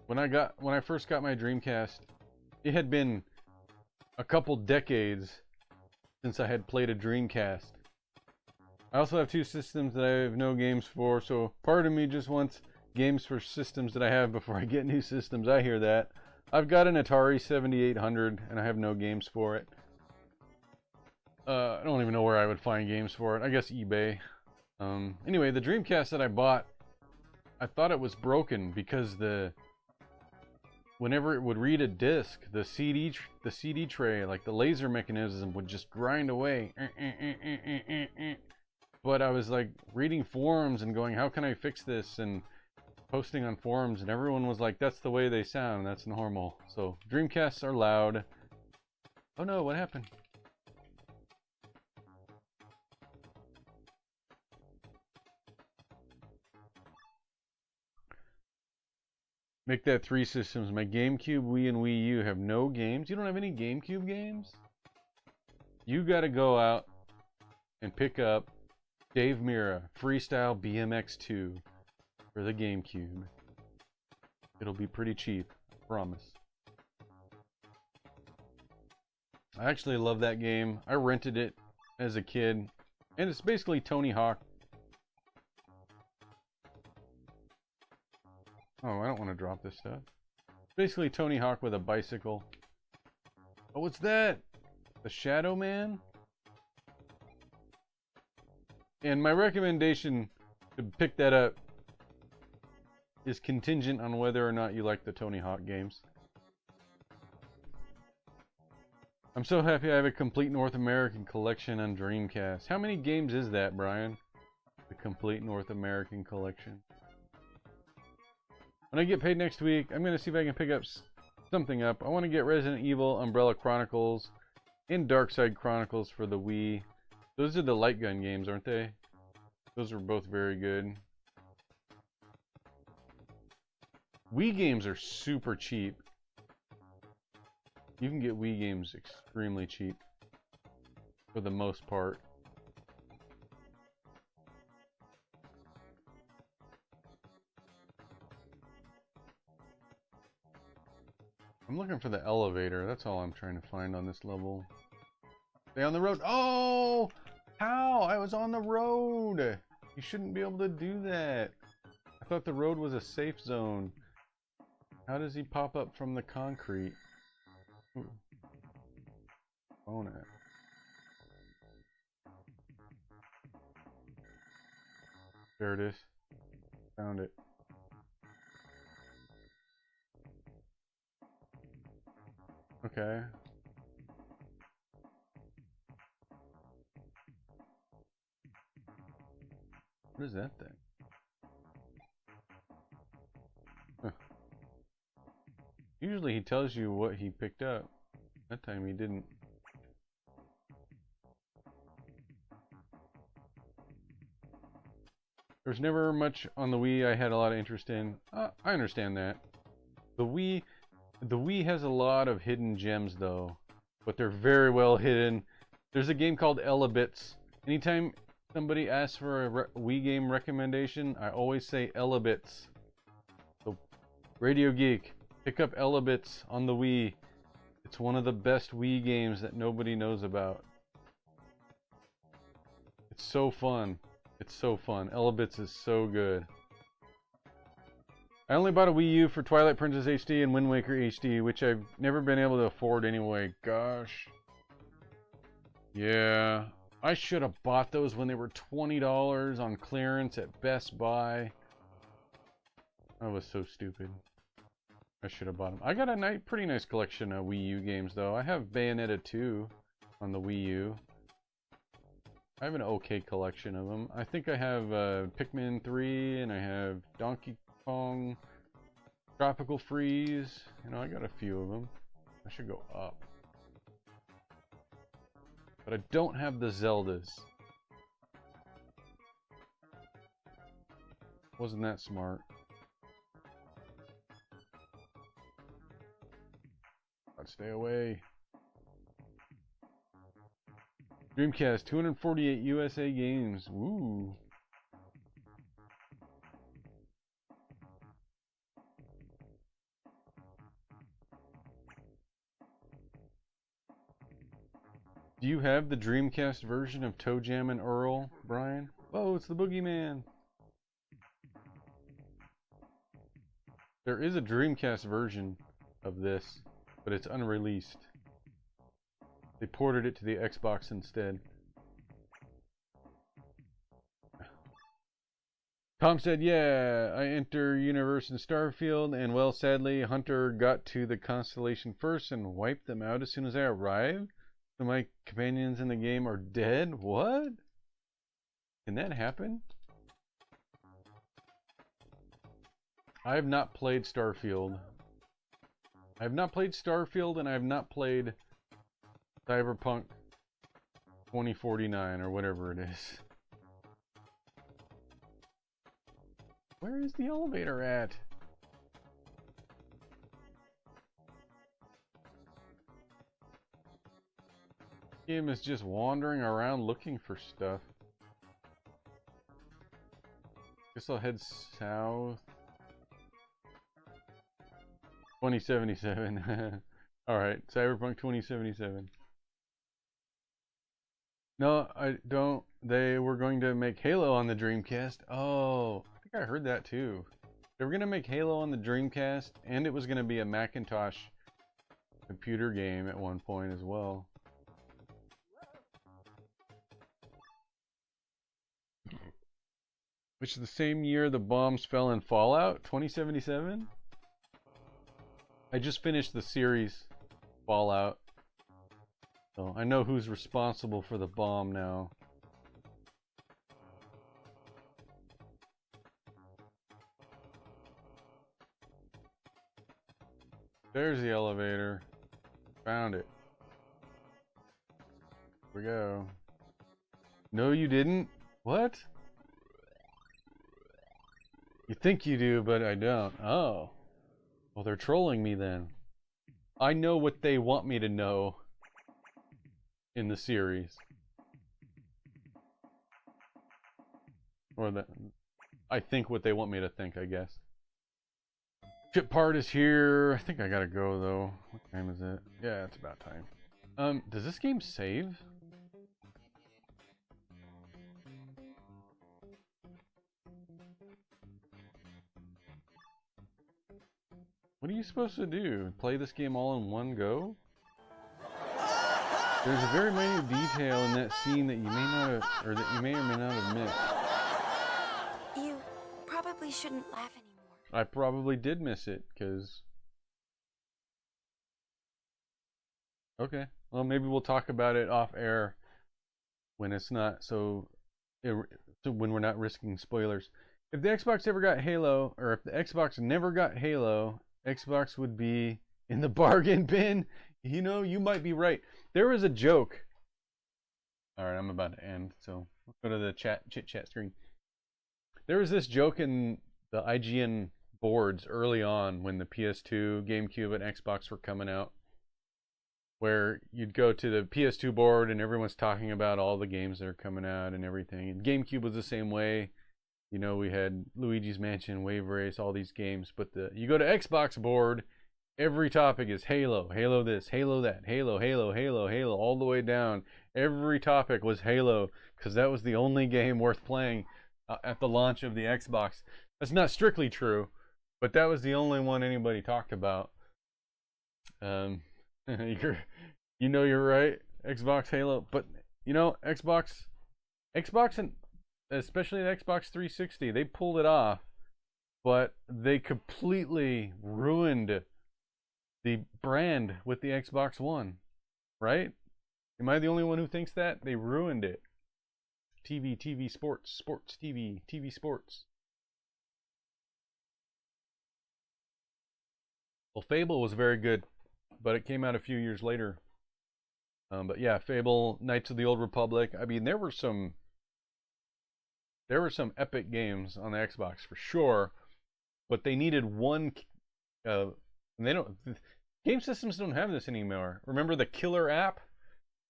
When I first got my Dreamcast, it had been a couple decades since I had played a Dreamcast. I also have two systems that I have no games for, so part of me just wants games for systems that I have before I get new systems. I hear that. I've got an Atari 7800 and I have no games for it. I don't even know where I would find games for it. I guess eBay. Anyway, the Dreamcast that I bought, I thought it was broken because whenever it would read a disc, the CD tray, like the laser mechanism, would just grind away. But I was like reading forums and going, how can I fix this? And posting on forums, and everyone was like, that's the way they sound, that's normal. So Dreamcasts are loud. Oh no, what happened? Make that 3 systems. My GameCube, Wii, and Wii U have no games. You don't have any GameCube games? You gotta go out and pick up Dave Mirra Freestyle BMX 2 for the GameCube. It'll be pretty cheap, I promise. I actually love that game. I rented it as a kid, and it's basically Tony Hawk. Oh, I don't want to drop this stuff. Basically Tony Hawk with a bicycle. Oh, what's that? The Shadow Man? And my recommendation to pick that up is contingent on whether or not you like the Tony Hawk games. I'm so happy I have a complete North American collection on Dreamcast. How many games is that, Brian? The complete North American collection. When I get paid next week, I'm going to see if I can pick up something up. I want to get Resident Evil, Umbrella Chronicles, and Darkside Chronicles for the Wii. Those are the light gun games, aren't they? Those are both very good. Wii games are super cheap. You can get Wii games extremely cheap for the most part. I'm looking for the elevator. That's all I'm trying to find on this level. Stay on the road. Oh! How? I was on the road! You shouldn't be able to do that. I thought the road was a safe zone. How does he pop up from the concrete? Ooh. Own it. There it is. Found it. Okay. What is that thing? Huh. Usually he tells you what he picked up. That time he didn't. There's never much on the Wii I had a lot of interest in. I understand that. The Wii has a lot of hidden gems though, but they're very well hidden. There's a game called Elebits. Anytime somebody asks for a Wii game recommendation, I always say Elebits. So, Radio Geek, pick up Elebits on the Wii. It's one of the best Wii games that nobody knows about. It's so fun. It's so fun. Elebits is so good. I only bought a Wii U for Twilight Princess HD and Wind Waker HD, which I've never been able to afford anyway. Gosh. Yeah. I should have bought those when they were $20 on clearance at Best Buy. I was so stupid. I should have bought them. I got a pretty nice collection of Wii U games, though. I have Bayonetta 2 on the Wii U. I have an okay collection of them. I think I have Pikmin 3, and I have Donkey Kong, Tropical Freeze. You know, I got a few of them. I should go up. But I don't have the Zeldas. Wasn't that smart? I'd stay away. Dreamcast, 248 USA games. Woo. Do you have the Dreamcast version of Toejam and Earl, Brian? Oh, it's the Boogeyman. There is a Dreamcast version of this, but it's unreleased. They ported it to the Xbox instead. Tom said, yeah, I enter Universe in Starfield, and well, sadly, Hunter got to the constellation first and wiped them out as soon as I arrived. So my companions in the game are dead? What? Can that happen? I have not played Starfield. I have not played Starfield, and I have not played Cyberpunk 2049 or whatever it is. Where is the elevator at? Game is just wandering around looking for stuff. Guess I'll head south. 2077. Alright, Cyberpunk 2077. No, I don't. They were going to make Halo on the Dreamcast. Oh, I think I heard that too. They were going to make Halo on the Dreamcast, and it was going to be a Macintosh computer game at one point as well. Which is the same year the bombs fell in Fallout, 2077? I just finished the series Fallout, so I know who's responsible for the bomb now. There's the elevator. Found it. Here we go. No, you didn't? What? You think you do, but I don't. Oh. Well, they're trolling me then. I know what they want me to know in the series. Or that I think what they want me to think, I guess. Ship part is here. I think I gotta go though. What time is it? Yeah, it's about time. Does this game save? What are you supposed to do? Play this game all in one go? There's a very minute detail in that scene that you may not have, or that you may or may not have missed. You probably shouldn't laugh anymore. I probably did miss it, because... Okay, well maybe we'll talk about it off air when it's not so when we're not risking spoilers. If the Xbox ever got Halo, or if the Xbox never got Halo, Xbox would be in the bargain bin. You know, you might be right. There was a joke. Alright, I'm about to end, so let's go to the chit chat screen. There was this joke in the IGN boards early on when the PS2, GameCube, and Xbox were coming out, where you'd go to the PS2 board and everyone's talking about all the games that are coming out and everything. And GameCube was the same way. You know, we had Luigi's Mansion, Wave Race, all these games. But you go to Xbox board, every topic is Halo, Halo this, Halo that, Halo, Halo, Halo, Halo, all the way down. Every topic was Halo, because that was the only game worth playing at the launch of the Xbox. That's not strictly true, but that was the only one anybody talked about. You know you're right, Xbox, Halo. But, you know, Xbox and especially the Xbox 360, they pulled it off, but they completely ruined the brand with the Xbox One, right? Am I the only one who thinks that? They ruined it. TV, sports, TV, sports. Well, Fable was very good, but it came out a few years later. But yeah, Fable, Knights of the Old Republic. I mean, there were some There were some epic games on the Xbox for sure, but they needed one. And they don't. Game systems don't have this anymore. Remember the killer app?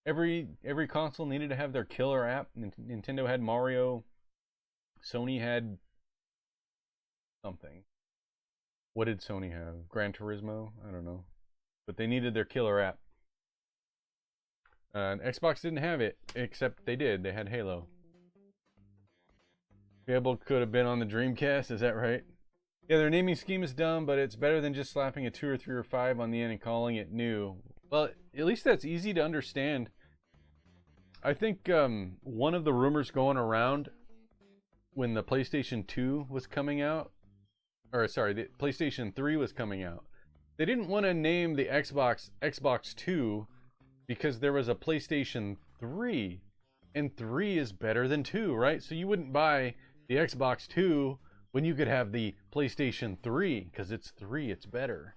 Every console needed to have their killer app. Nintendo had Mario. Sony had something. What did Sony have? Gran Turismo? I don't know. But they needed their killer app. And Xbox didn't have it, except they did. They had Halo. Fable could have been on the Dreamcast, is that right? Yeah, their naming scheme is dumb, but it's better than just slapping a 2 or 3 or 5 on the end and calling it new. Well, at least that's easy to understand. I think one of the rumors going around when the PlayStation 2 was coming out, or sorry, the PlayStation 3 was coming out, they didn't want to name the Xbox 2 because there was a PlayStation 3, and 3 is better than 2, right? So you wouldn't buy the Xbox 2 when you could have the PlayStation 3, because it's 3, it's better.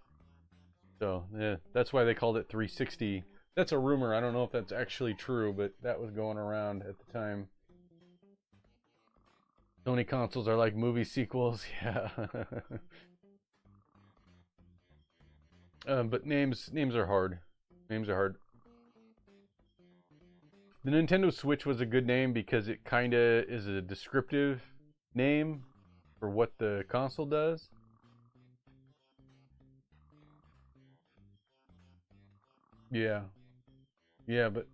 So, yeah, that's why they called it 360. That's a rumor. I don't know if that's actually true, but that was going around at the time. Sony consoles are like movie sequels, yeah. But names are hard. Names are hard. The Nintendo Switch was a good name because it kind of is a descriptive name for what the console does. Yeah. Yeah, but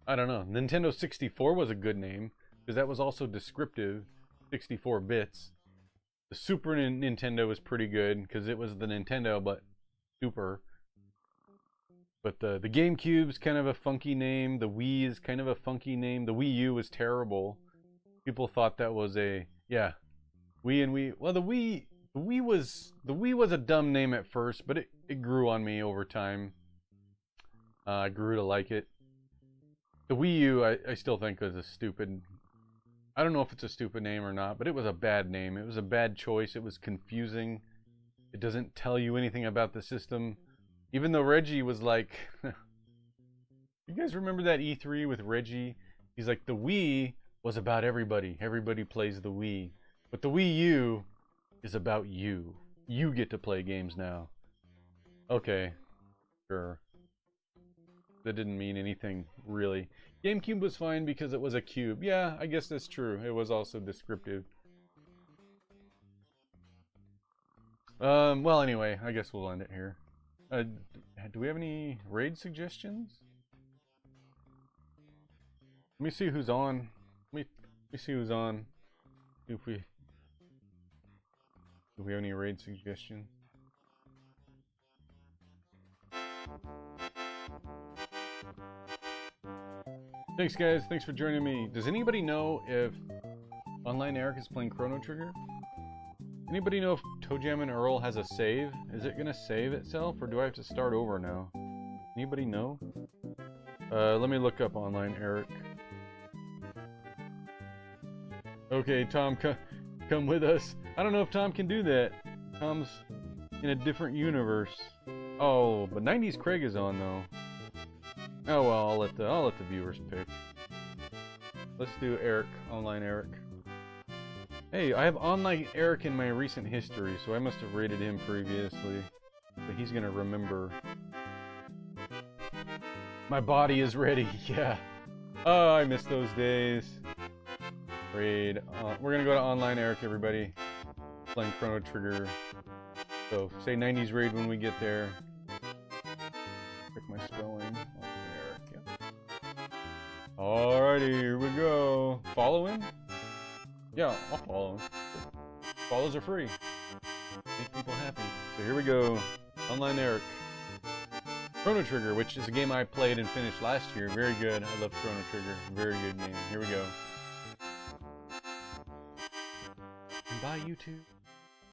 I don't know. Nintendo 64 was a good name because that was also descriptive, 64 bits. The Super Nintendo was pretty good because it was the Nintendo but super. But the GameCube's kind of a funky name. The Wii is kind of a funky name. The Wii U was terrible. People thought that was a Wii and Wii. Well, the Wii was a dumb name at first, but it grew on me over time. I grew to like it. The Wii U, I still think was a stupid. I don't know if it's a stupid name or not, but it was a bad name. It was a bad choice. It was confusing. It doesn't tell you anything about the system. Even though Reggie was like, you guys remember that E3 with Reggie? He's like, the Wii was about everybody. Everybody plays the Wii. But the Wii U is about you. You get to play games now. Okay, sure. That didn't mean anything, really. GameCube was fine because it was a cube. Yeah, I guess that's true. It was also descriptive. Well, anyway, I guess we'll end it here. Do we have any raid suggestions? Let me see who's on. Let me see who's on. Do we have any raid suggestions? Thanks, guys. Thanks for joining me. Does anybody know if Online Eric is playing Chrono Trigger? Anybody know if Toejam and Earl has a save? Is it gonna save itself, or do I have to start over now? Anybody know? Let me look up Online Eric. Okay, Tom, come with us. I don't know if Tom can do that. Tom's in a different universe. Oh, but 90s Craig is on though. Oh well, I'll let the viewers pick. Let's do Eric, Online Eric. Hey, I have Online Eric in my recent history, so I must have rated him previously. But he's gonna remember. My body is ready, yeah. Oh, I miss those days. Raid. We're gonna go to Online Eric, everybody. Playing Chrono Trigger. So, say 90s raid when we get there. Check my spelling. Online Eric, yep. Alrighty, here we go. Follow him? Yeah, I'll follow him. Follows are free. Make people happy. So here we go. Online Eric. Chrono Trigger, which is a game I played and finished last year. Very good. I love Chrono Trigger. Very good game. Here we go. And bye, YouTube.